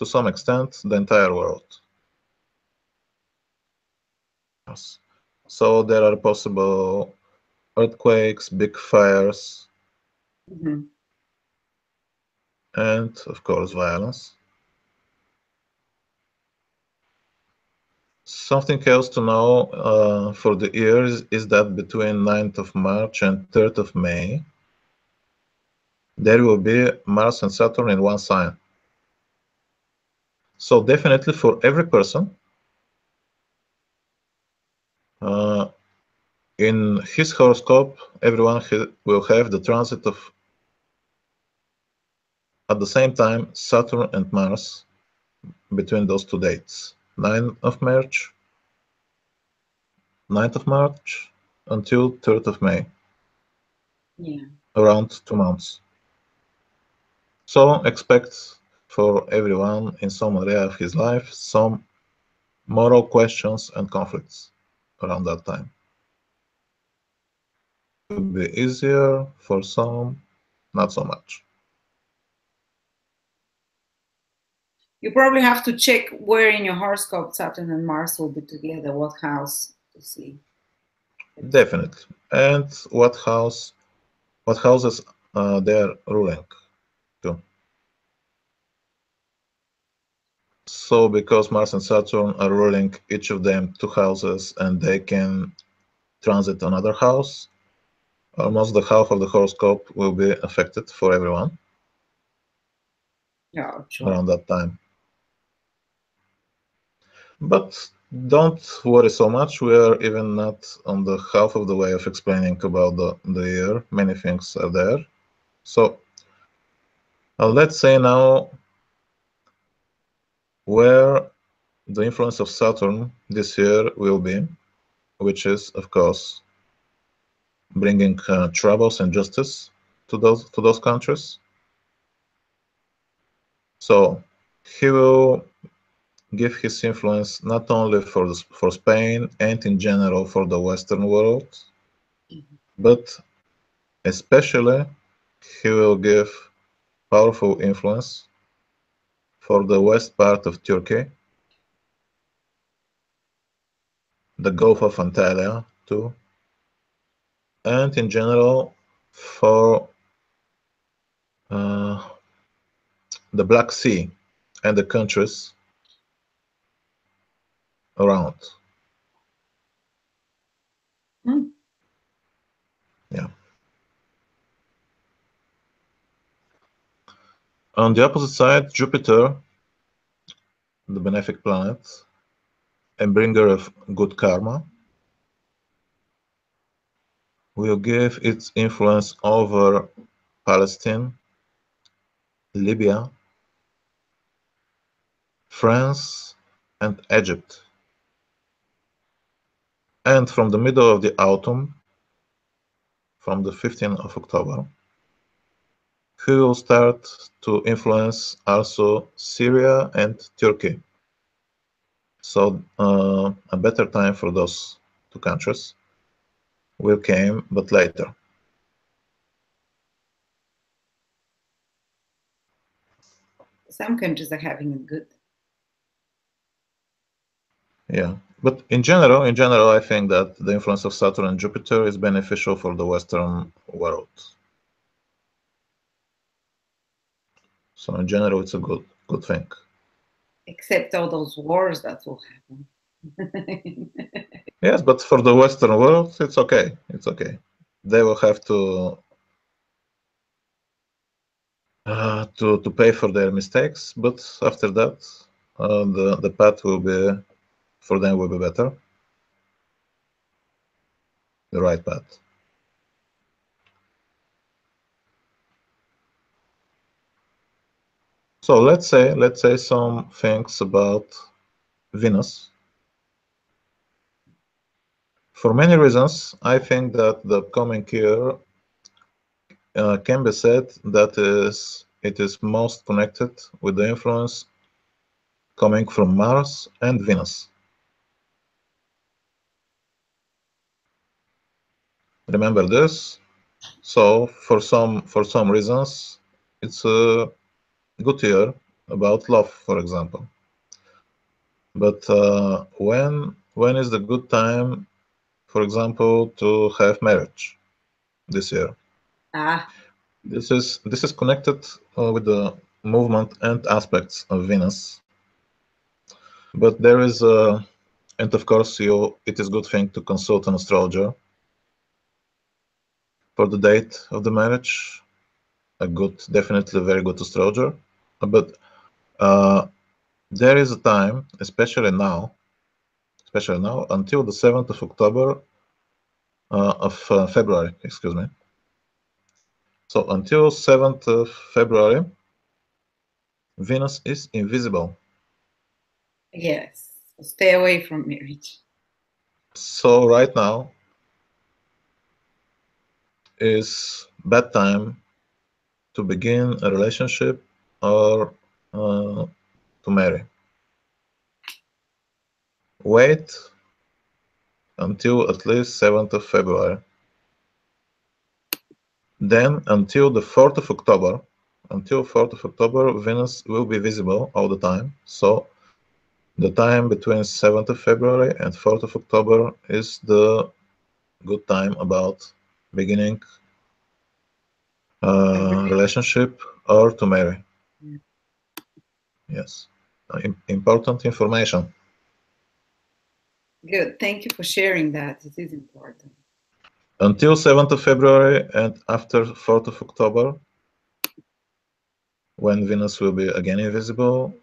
Speaker 2: some extent, the entire world. Yes. So there are possible earthquakes, big fires, and of course violence. Something else to know for the years is that between 9th of March and 3rd of May, there will be Mars and Saturn in one sign. So definitely for every person, in his horoscope, everyone will have the transit of, at the same time, Saturn and Mars between those two dates, 9th of March until 3rd of May.
Speaker 1: Yeah.
Speaker 2: Around 2 months. So expect for everyone in some area of his life some moral questions and conflicts around that time. Could be easier for some, not so much.
Speaker 1: You probably have to check where in your horoscope Saturn and Mars will be together, what house to see.
Speaker 2: Definitely. And what houses they're ruling too. So because Mars and Saturn are ruling each of them 2 houses and they can transit another house, almost the half of the horoscope will be affected for everyone.
Speaker 1: Yeah, sure.
Speaker 2: Around that time. But don't worry so much. We are even not on the half of the way of explaining about the year. Many things are there. So let's say now where the influence of Saturn this year will be, which is, of course, bringing troubles and justice to those countries. So he will give his influence not only for Spain and in general for the Western world, but especially he will give powerful influence for the west part of Turkey, the Gulf of Antalya too, and in general for the Black Sea and the countries around. Yeah. On the opposite side, Jupiter, the benefic planet and bringer of good karma, will give its influence over Palestine, Libya, France, and Egypt. And from the middle of the autumn, from the 15th of October, he will start to influence also Syria and Turkey. So a better time for those two countries will come, but later.
Speaker 1: Some countries are having it good.
Speaker 2: Yeah, but in general, I think that the influence of Saturn and Jupiter is beneficial for the Western world. So in general, it's a good thing.
Speaker 1: Except all those wars that will happen.
Speaker 2: Yes, but for the Western world, it's okay. It's okay. They will have to pay for their mistakes, but after that, the path will be for them will be better, the right path. So let's say some things about Venus. For many reasons, I think that the coming year can be said that it is most connected with the influence coming from Mars and Venus. Remember this. So for some reasons, it's a good year about love, for example. But when is the good time, for example, to have marriage this year? This is connected with the movement and aspects of Venus. But there is and of course it is good thing to consult an astrologer for the date of the marriage. Definitely a very good astrologer. But there is a time, especially now, until the 7th of October of February, excuse me. So until 7th of February, Venus is invisible.
Speaker 1: Yes, stay away from marriage.
Speaker 2: So right now is bad time to begin a relationship or to marry. Wait until at least 7th of February. Then until the 4th of October, Venus will be visible all the time. So the time between 7th of February and 4th of October is the good time about beginning relationship or to marry.
Speaker 1: Yeah.
Speaker 2: Yes, important information.
Speaker 1: Good. Thank you for sharing that. It is important.
Speaker 2: Until 7th of February and after 4th of October, when Venus will be again invisible,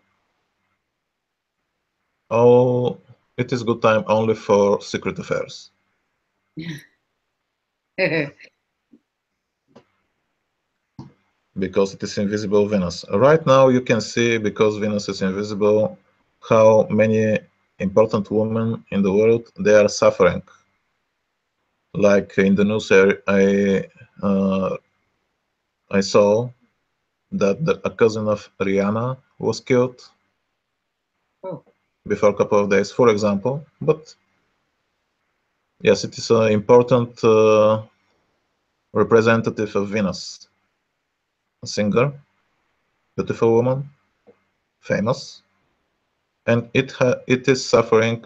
Speaker 2: it is good time only for secret affairs. Because it is invisible Venus. Right now you can see, because Venus is invisible, how many important women in the world, they are suffering. Like in the news, I saw that a cousin of Rihanna was killed before a couple of days, for example. But yes, it is an important representative of Venus. A singer, beautiful woman, famous, and it is suffering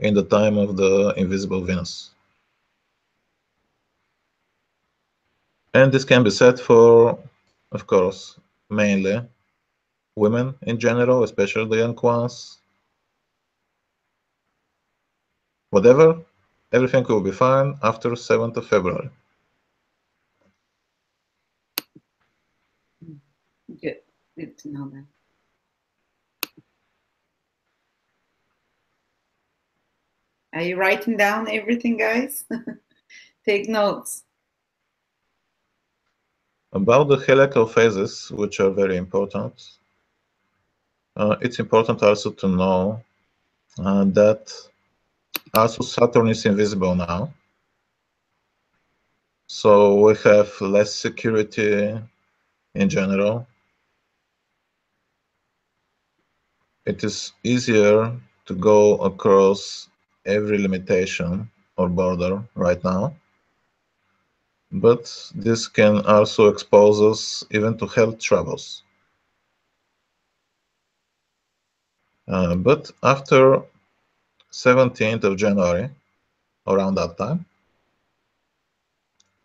Speaker 2: in the time of the invisible Venus. And this can be said for, of course, mainly women in general, especially the young ones. Whatever, everything will be fine after 7th of February.
Speaker 1: Good to know that. Are you writing down everything, guys? Take notes.
Speaker 2: About the heliacal phases, which are very important, it's important also to know that also Saturn is invisible now. So we have less security in general. It is easier to go across every limitation or border right now, but this can also expose us even to health troubles. But after 17th of January, around that time,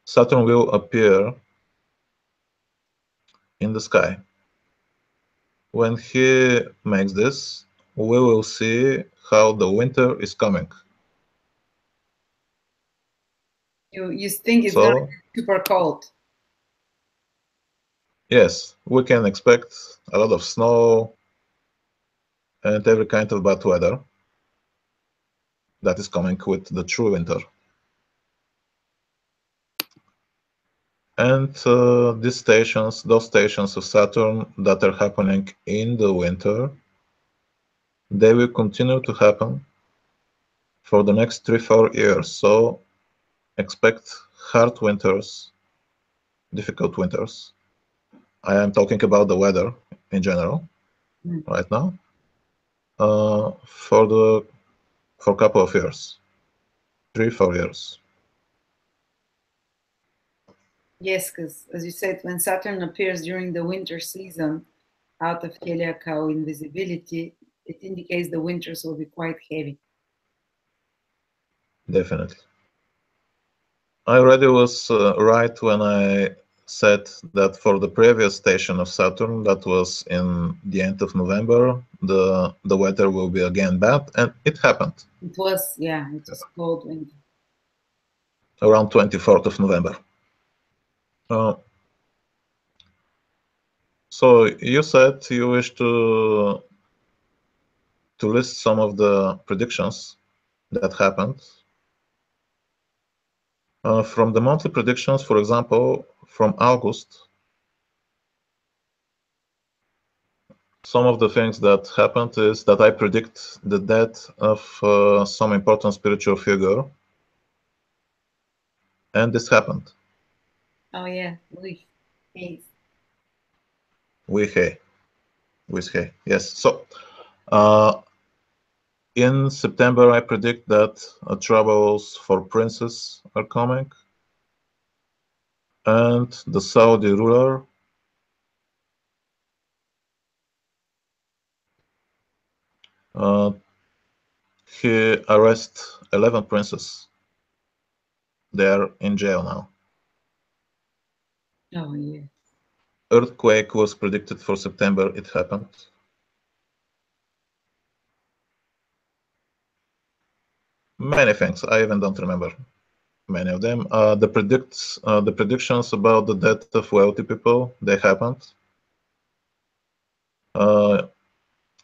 Speaker 2: Saturn will appear in the sky. When he makes this, we will see how the winter is coming.
Speaker 1: You think it's gonna be super cold?
Speaker 2: Yes, we can expect a lot of snow and every kind of bad weather that is coming with the true winter. And those stations of Saturn that are happening in the winter, they will continue to happen for the next 3-4 years. So expect hard winters, difficult winters. I am talking about the weather in general right now for a couple of years, 3-4 years.
Speaker 1: Yes, because as you said, when Saturn appears during the winter season out of heliacal invisibility, it indicates the winters will be quite heavy.
Speaker 2: Definitely. I already was right when I said that for the previous station of Saturn, that was in the end of November, the weather will be again bad, and it happened.
Speaker 1: It was, yeah, it was cold winter.
Speaker 2: Around 24th of November. So you said you wish to list some of the predictions that happened. From the monthly predictions, for example, from August, some of the things that happened is that I predict the death of some important spiritual figure, and this happened.
Speaker 1: Oh yeah,
Speaker 2: Yes. So in September, I predict that troubles for princes are coming, and the Saudi ruler he arrests 11 princes. They are in jail now.
Speaker 1: Oh yeah.
Speaker 2: Earthquake was predicted for September. It happened. Many things. I even don't remember many of them. The predictions about the death of wealthy people, they happened.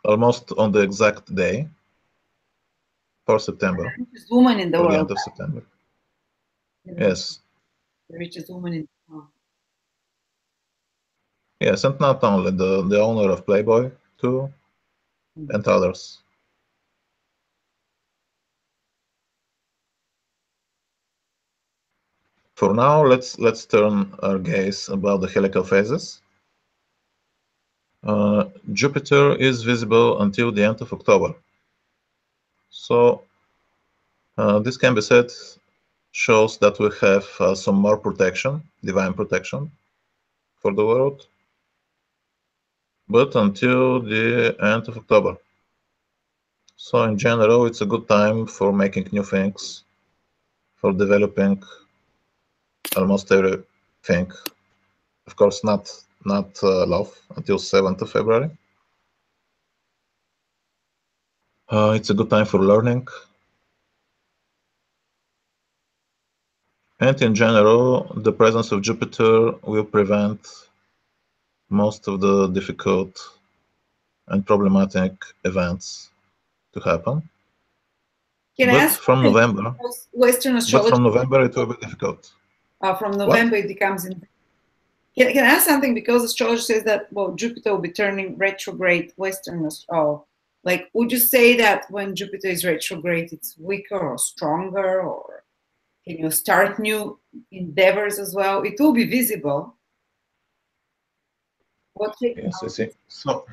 Speaker 2: Almost on the exact day for September.
Speaker 1: The richest woman in the
Speaker 2: for
Speaker 1: world.
Speaker 2: The end of September. Yes.
Speaker 1: The richest woman in the world.
Speaker 2: Yes, and not only the owner of Playboy too, and others. For now, let's turn our gaze about the heliacal phases. Jupiter is visible until the end of October. So this can be said shows that we have some more protection, divine protection for the world, but until the end of October. So in general, it's a good time for making new things, for developing almost everything. Of course, not love until 7th of February. It's a good time for learning. And in general, the presence of Jupiter will prevent most of the difficult and problematic events to happen. But from November,
Speaker 1: Western astrology.
Speaker 2: It will be difficult.
Speaker 1: From November, it becomes. Can I ask something? Because astrology says that, well, Jupiter will be turning retrograde Western. Like, would you say that when Jupiter is retrograde, it's weaker or stronger, or can you start new endeavors as well? It will be visible.
Speaker 2: Yes, I see. So,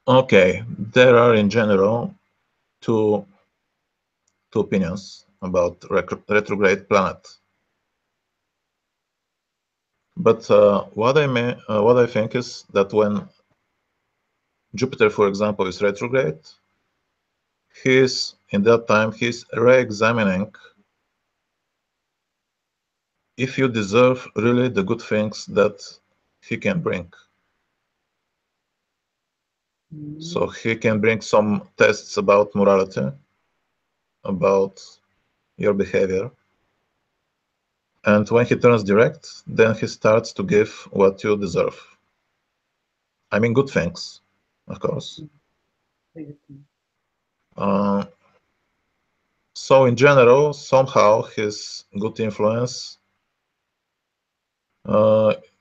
Speaker 2: okay, there are in general two opinions about retrograde planet. But what I think is that when Jupiter, for example, is retrograde, in that time he's re-examining if you deserve really the good things that he can bring. So he can bring some tests about morality, about your behavior. And when he turns direct, then he starts to give what you deserve. I mean, good things, of course. So in general, somehow his good influence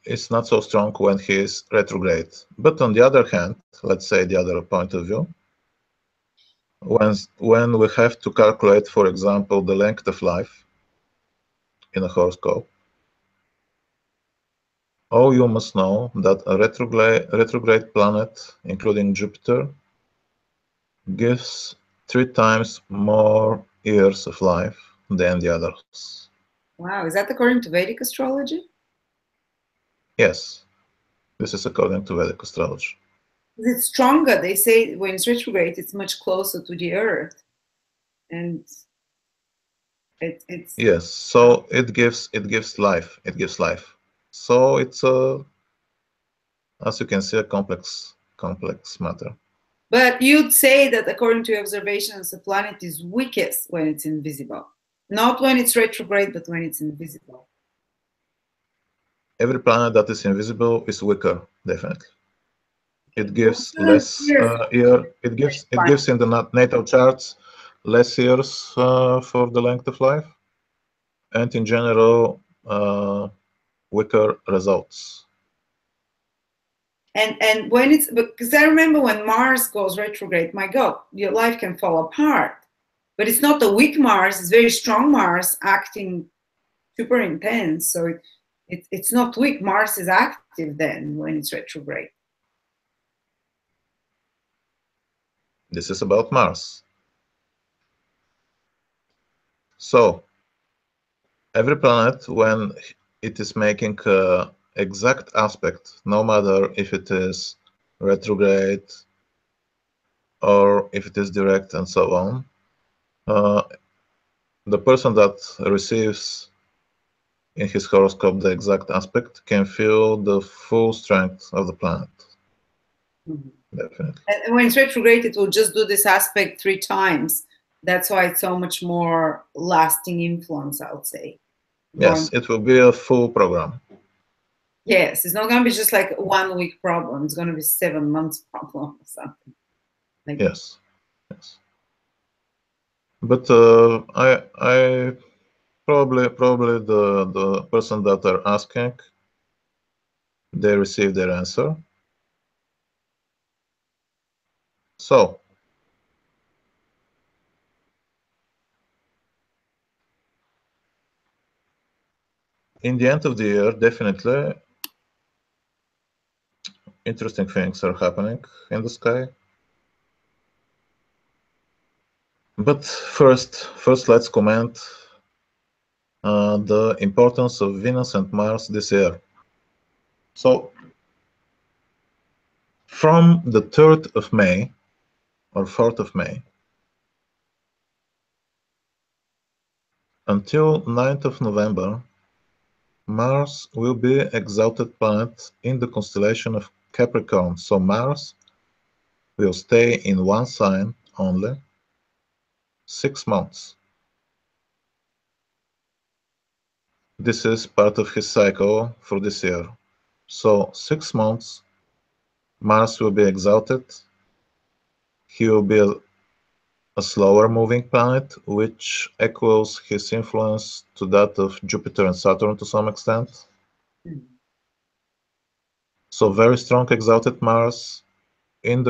Speaker 2: is not so strong when he is retrograde. But on the other hand, let's say the other point of view, when we have to calculate, for example, the length of life in a horoscope, oh, you must know that a retrograde planet, including Jupiter, gives 3 times more years of life than the others.
Speaker 1: Wow, is that according to Vedic astrology?
Speaker 2: Yes, this is according to Vedic astrology.
Speaker 1: It's stronger. They say when it's retrograde, it's much closer to the Earth, and it's
Speaker 2: yes. So it gives life. It gives life. So it's as you can see, a complex matter.
Speaker 1: But you'd say that according to your observations, the planet is weakest when it's invisible, not when it's retrograde, but when it's invisible.
Speaker 2: Every planet that is invisible is weaker, definitely. It gives less year. It gives in the natal charts less years for the length of life, and in general weaker results.
Speaker 1: And when it's, because I remember when Mars goes retrograde, my God, your life can fall apart. But it's not a weak Mars; it's very strong Mars acting super intense. So it's not weak. Mars is active then when it's retrograde.
Speaker 2: This is about Mars. So every planet, when it is making an exact aspect, no matter if it is retrograde or if it is direct and so on, the person that receives in his horoscope the exact aspect can feel the full strength of the planet. Definitely.
Speaker 1: And when it's retrograde, it will just do this aspect 3 times. That's why it's so much more lasting influence, I would say.
Speaker 2: Yes, it will be a full program.
Speaker 1: Yes, it's not going to be just like 1 week problem. It's going to be 7 months problem or something. Like
Speaker 2: yes. But I probably the person that are asking, they receive their answer. So in the end of the year, definitely interesting things are happening in the sky. But first let's comment the importance of Venus and Mars this year. So from the 3rd of May or 4th of May until 9th of November, Mars will be exalted planet in the constellation of Capricorn. So Mars will stay in one sign only 6 months. This is part of his cycle for this year. So 6 months, Mars will be exalted. He will be a slower moving planet, which equals his influence to that of Jupiter and Saturn to some extent. So very strong exalted Mars in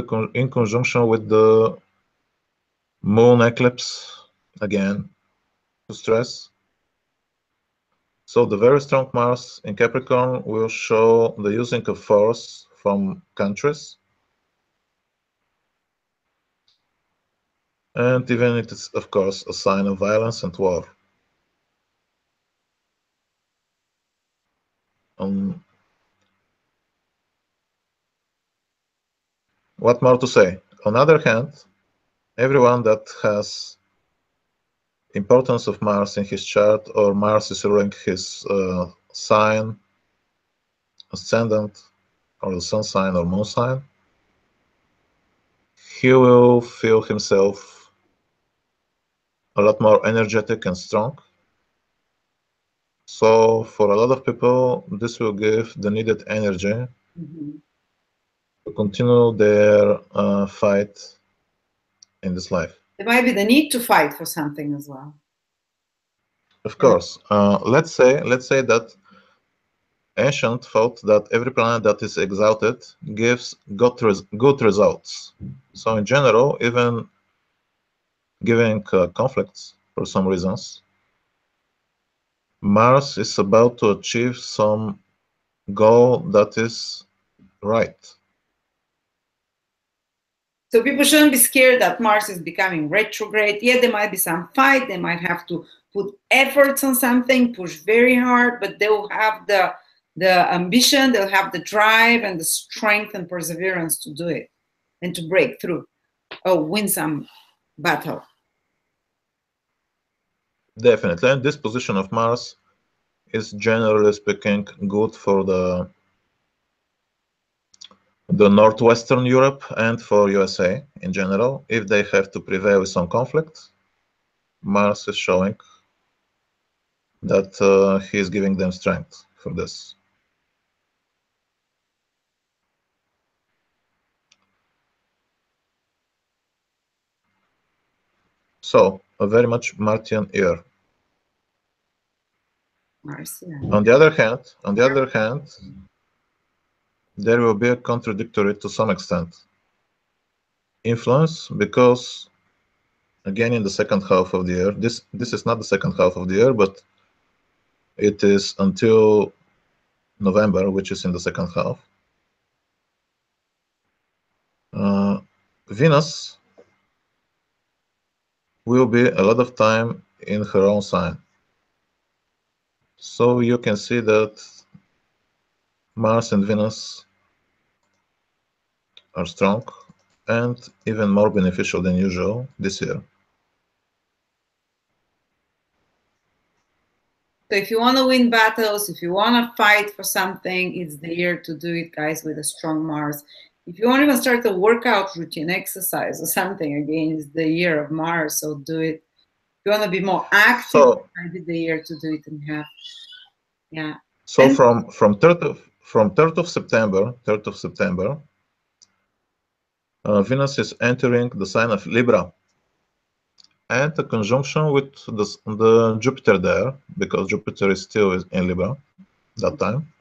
Speaker 2: conjunction with the moon eclipse, again, to stress. So the very strong Mars in Capricorn will show the using of force from countries. And even it is, of course, a sign of violence and war. What more to say? On the other hand, everyone that has importance of Mars in his chart, or Mars is ruling his sign, ascendant, or the sun sign or moon sign, he will feel himself a lot more energetic and strong. So for a lot of people, this will give the needed energy to continue their fight in this life.
Speaker 1: There might be the need to fight for something as well.
Speaker 2: Of course. Let's say that ancient thought that every planet that is exalted gives good results. So in general, even giving conflicts for some reasons, Mars is about to achieve some goal that is right.
Speaker 1: So people shouldn't be scared that Mars is becoming retrograde. Yeah, there might be some fight. They might have to put efforts on something, push very hard, but they will have the ambition, they'll have the drive and the strength and perseverance to do it and to break through or win some battle.
Speaker 2: Definitely. And this position of Mars is generally speaking good for the northwestern Europe and for USA in general. If they have to prevail with some conflict, Mars is showing that he is giving them strength for this. So a very much Martian year.
Speaker 1: Mars, yeah.
Speaker 2: On the other hand, there will be a contradictory to some extent influence, because again in the second half of the year, this is not the second half of the year, but it is until November, which is in the second half. Venus will be a lot of time in her own sign. So you can see that Mars and Venus are strong and even more beneficial than usual this year.
Speaker 1: So if you want to win battles, if you want to fight for something, it's the year to do it, guys, with a strong Mars. If you want to even start a workout routine, exercise or something, again, it's the year of Mars, so do it. If you want to be more active,
Speaker 2: So,
Speaker 1: it's the year to do it and have, yeah.
Speaker 2: So and from 3rd of September, Venus is entering the sign of Libra, and a conjunction with the Jupiter there, because Jupiter is still in Libra that time,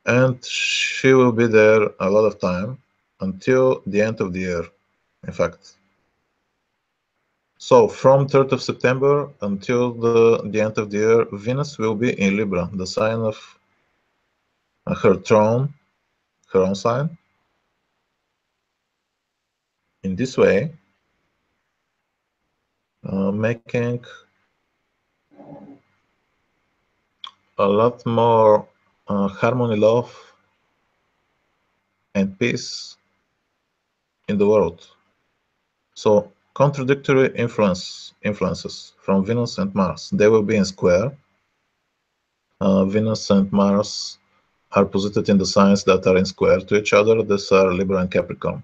Speaker 2: and she will be there a lot of time until the end of the year, in fact. So from 3rd of September until the end of the year, Venus will be in Libra, the sign of her throne, her own sign. In this way, making a lot more harmony, love, and peace in the world. So contradictory influences from Venus and Mars. They will be in square. Venus and Mars are posited in the signs that are in square to each other. These are Libra and Capricorn.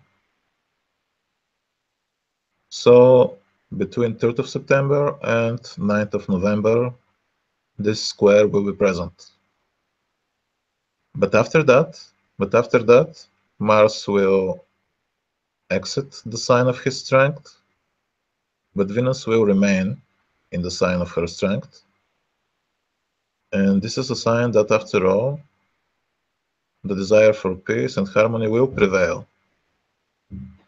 Speaker 2: So between 3rd of September and 9th of November, this square will be present. But after that, Mars will exit the sign of his strength, but Venus will remain in the sign of her strength. And this is a sign that, after all, the desire for peace and harmony will prevail,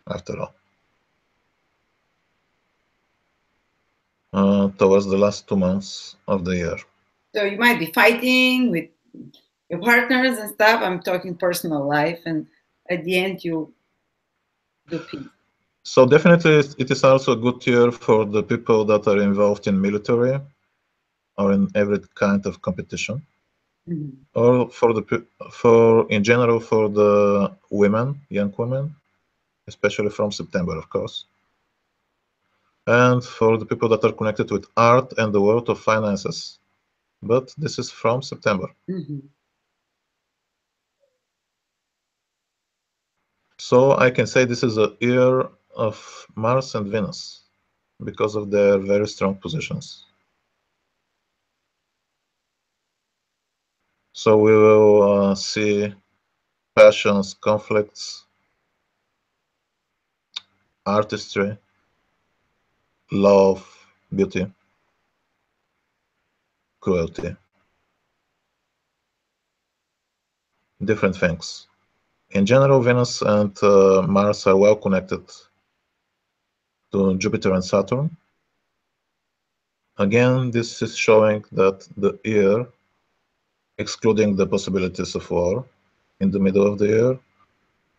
Speaker 2: after all, towards the last 2 months of the year.
Speaker 1: So you might be fighting with your partners and stuff. I'm talking personal life, and at the end you do peace.
Speaker 2: So definitely it is also a good year for the people that are involved in military or in every kind of competition.
Speaker 1: Mm-hmm.
Speaker 2: Or in general for the women, young women, especially from September, of course. And for the people that are connected with art and the world of finances. But this is from September.
Speaker 1: Mm-hmm.
Speaker 2: So I can say this is a year of Mars and Venus because of their very strong positions. So we will see passions, conflicts, artistry, love, beauty, cruelty, different things. In general, Venus and Mars are well connected to Jupiter and Saturn. Again, this is showing that the year, excluding the possibilities of war in the middle of the year,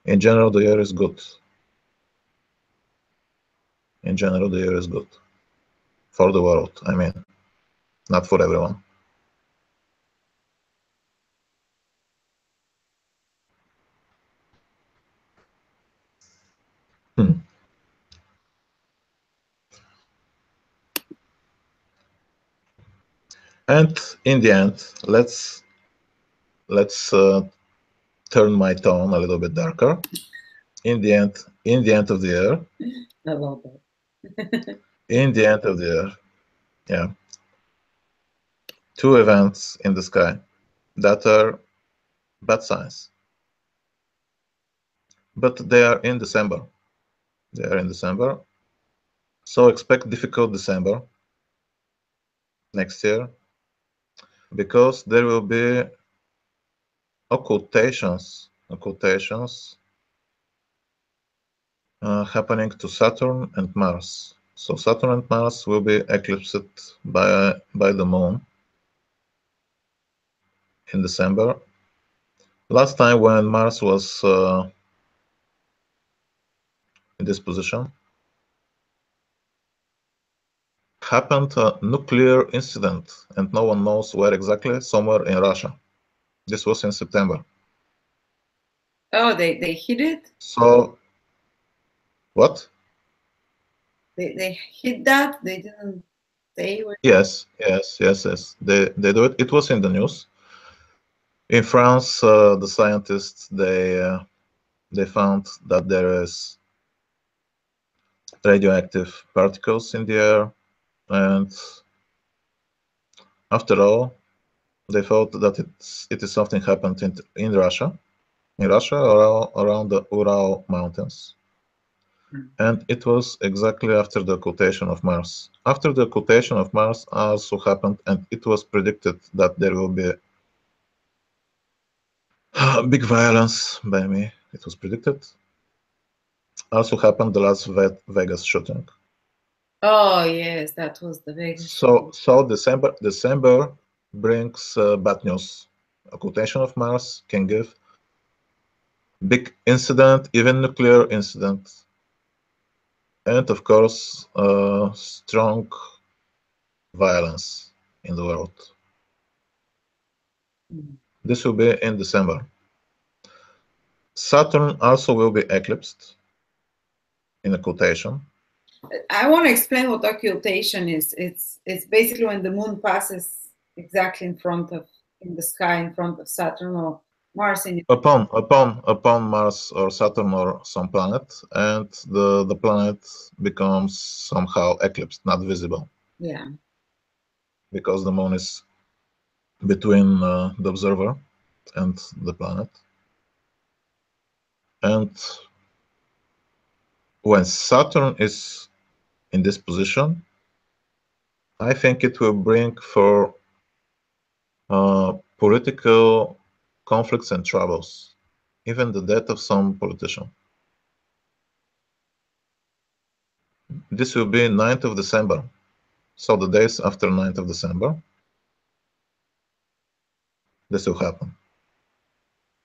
Speaker 2: in general, the year is good. In general, the year is good. For the world, I mean, not for everyone. And in the end, let's turn my tone a little bit darker. In the end of the year,
Speaker 1: I love that.
Speaker 2: in the end of the year, yeah, two events in the sky that are bad signs, but they are in December. They are in December, so expect difficult December next year because there will be occultations happening to Saturn and Mars. So Saturn and Mars will be eclipsed by the moon in December. Last time when Mars was in this position, happened a nuclear incident, and no one knows where exactly, somewhere in Russia. This was in September.
Speaker 1: Oh, they hit it?
Speaker 2: So, what?
Speaker 1: They hit that? They didn't say what?
Speaker 2: Yes. They do it. It was in the news. In France, the scientists they found that there is radioactive particles in the air, and after all, they thought that it is something happened in Russia, or around the Ural Mountains. And it was exactly after the occultation of Mars. After the occultation of Mars also happened, and it was predicted that there will be big violence by me. It was predicted. Also happened the Las Vegas shooting.
Speaker 1: Oh, yes, that was the Vegas.
Speaker 2: So December brings bad news. Occultation of Mars can give big incident, even nuclear incident, and of course, strong violence in the world. This will be in December. Saturn also will be eclipsed in occultation.
Speaker 1: I want to explain what occultation is. It's basically when the moon passes exactly in the sky in front of Saturn or Mars.
Speaker 2: Upon Mars or Saturn or some planet, and the planet becomes somehow eclipsed, not visible.
Speaker 1: Yeah.
Speaker 2: Because the moon is between the observer and the planet. And when Saturn is in this position, I think it will bring for political conflicts and troubles, even the death of some politician. This will be 9th of December, so the days after 9th of December. this will happen.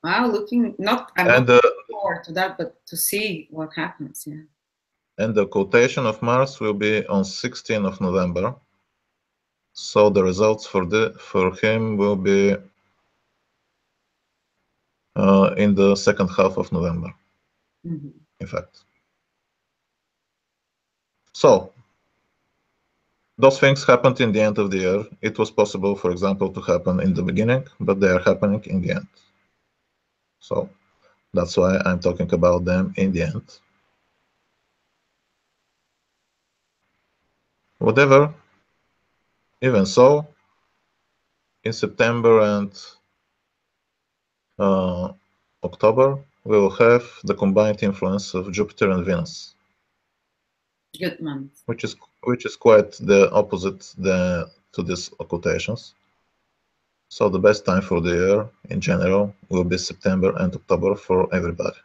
Speaker 1: Wow, I'm not looking forward to that, but to see what happens, yeah.
Speaker 2: And the quotation of Mars will be on 16th of November. So the results for him will be in the second half of November, in fact. So those things happened in the end of the year. It was possible, for example, to happen in the beginning, but they are happening in the end. So that's why I'm talking about them in the end. Whatever, even so, in September and October, we will have the combined influence of Jupiter and Venus.
Speaker 1: Good month.
Speaker 2: Which is quite the opposite to these occultations. So the best time for the year in general will be September and October for everybody.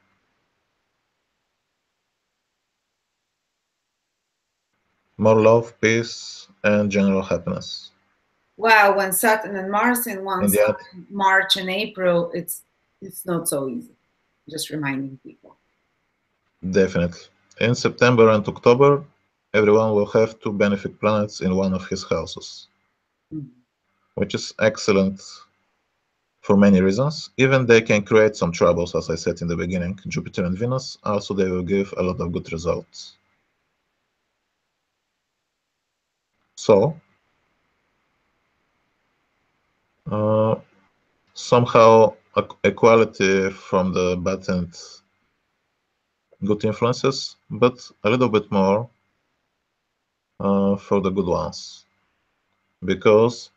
Speaker 2: More love, peace, and general happiness.
Speaker 1: Wow, when Saturn and Mars in one side, March and April, it's not so easy. Just reminding people.
Speaker 2: Definitely. In September and October, everyone will have two benefic planets in one of his houses, which is excellent for many reasons. Even they can create some troubles, as I said in the beginning. Jupiter and Venus, also they will give a lot of good results. So, somehow equality from the bad and good influences, but a little bit more for the good ones. Because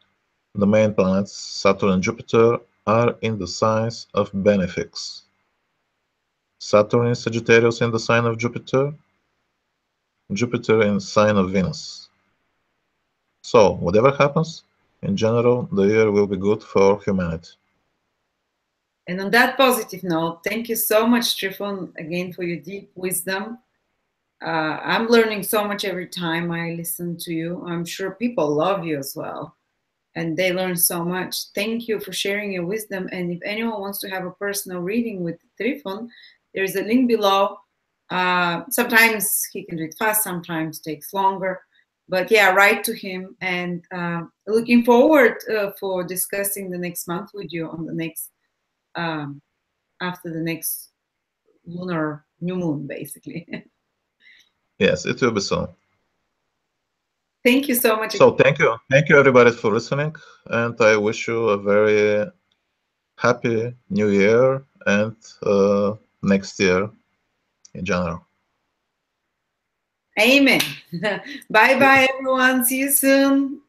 Speaker 2: the main planets, Saturn and Jupiter, are in the signs of benefics. Saturn in Sagittarius in the sign of Jupiter, Jupiter in the sign of Venus. So, whatever happens, in general, the year will be good for humanity.
Speaker 1: And on that positive note, thank you so much, Trifon, again for your deep wisdom. I'm learning so much every time I listen to you. I'm sure people love you as well, and they learn so much. Thank you for sharing your wisdom. And if anyone wants to have a personal reading with Trifon, there's a link below. Sometimes he can do it fast, sometimes takes longer. But yeah, write to him, and looking forward for discussing the next month with you on the next, after the next lunar new moon, basically.
Speaker 2: Yes, it will be so.
Speaker 1: Thank you so much.
Speaker 2: So thank you everybody for listening, and I wish you a very happy new year and next year in general.
Speaker 1: Amen. Bye bye everyone. See you soon.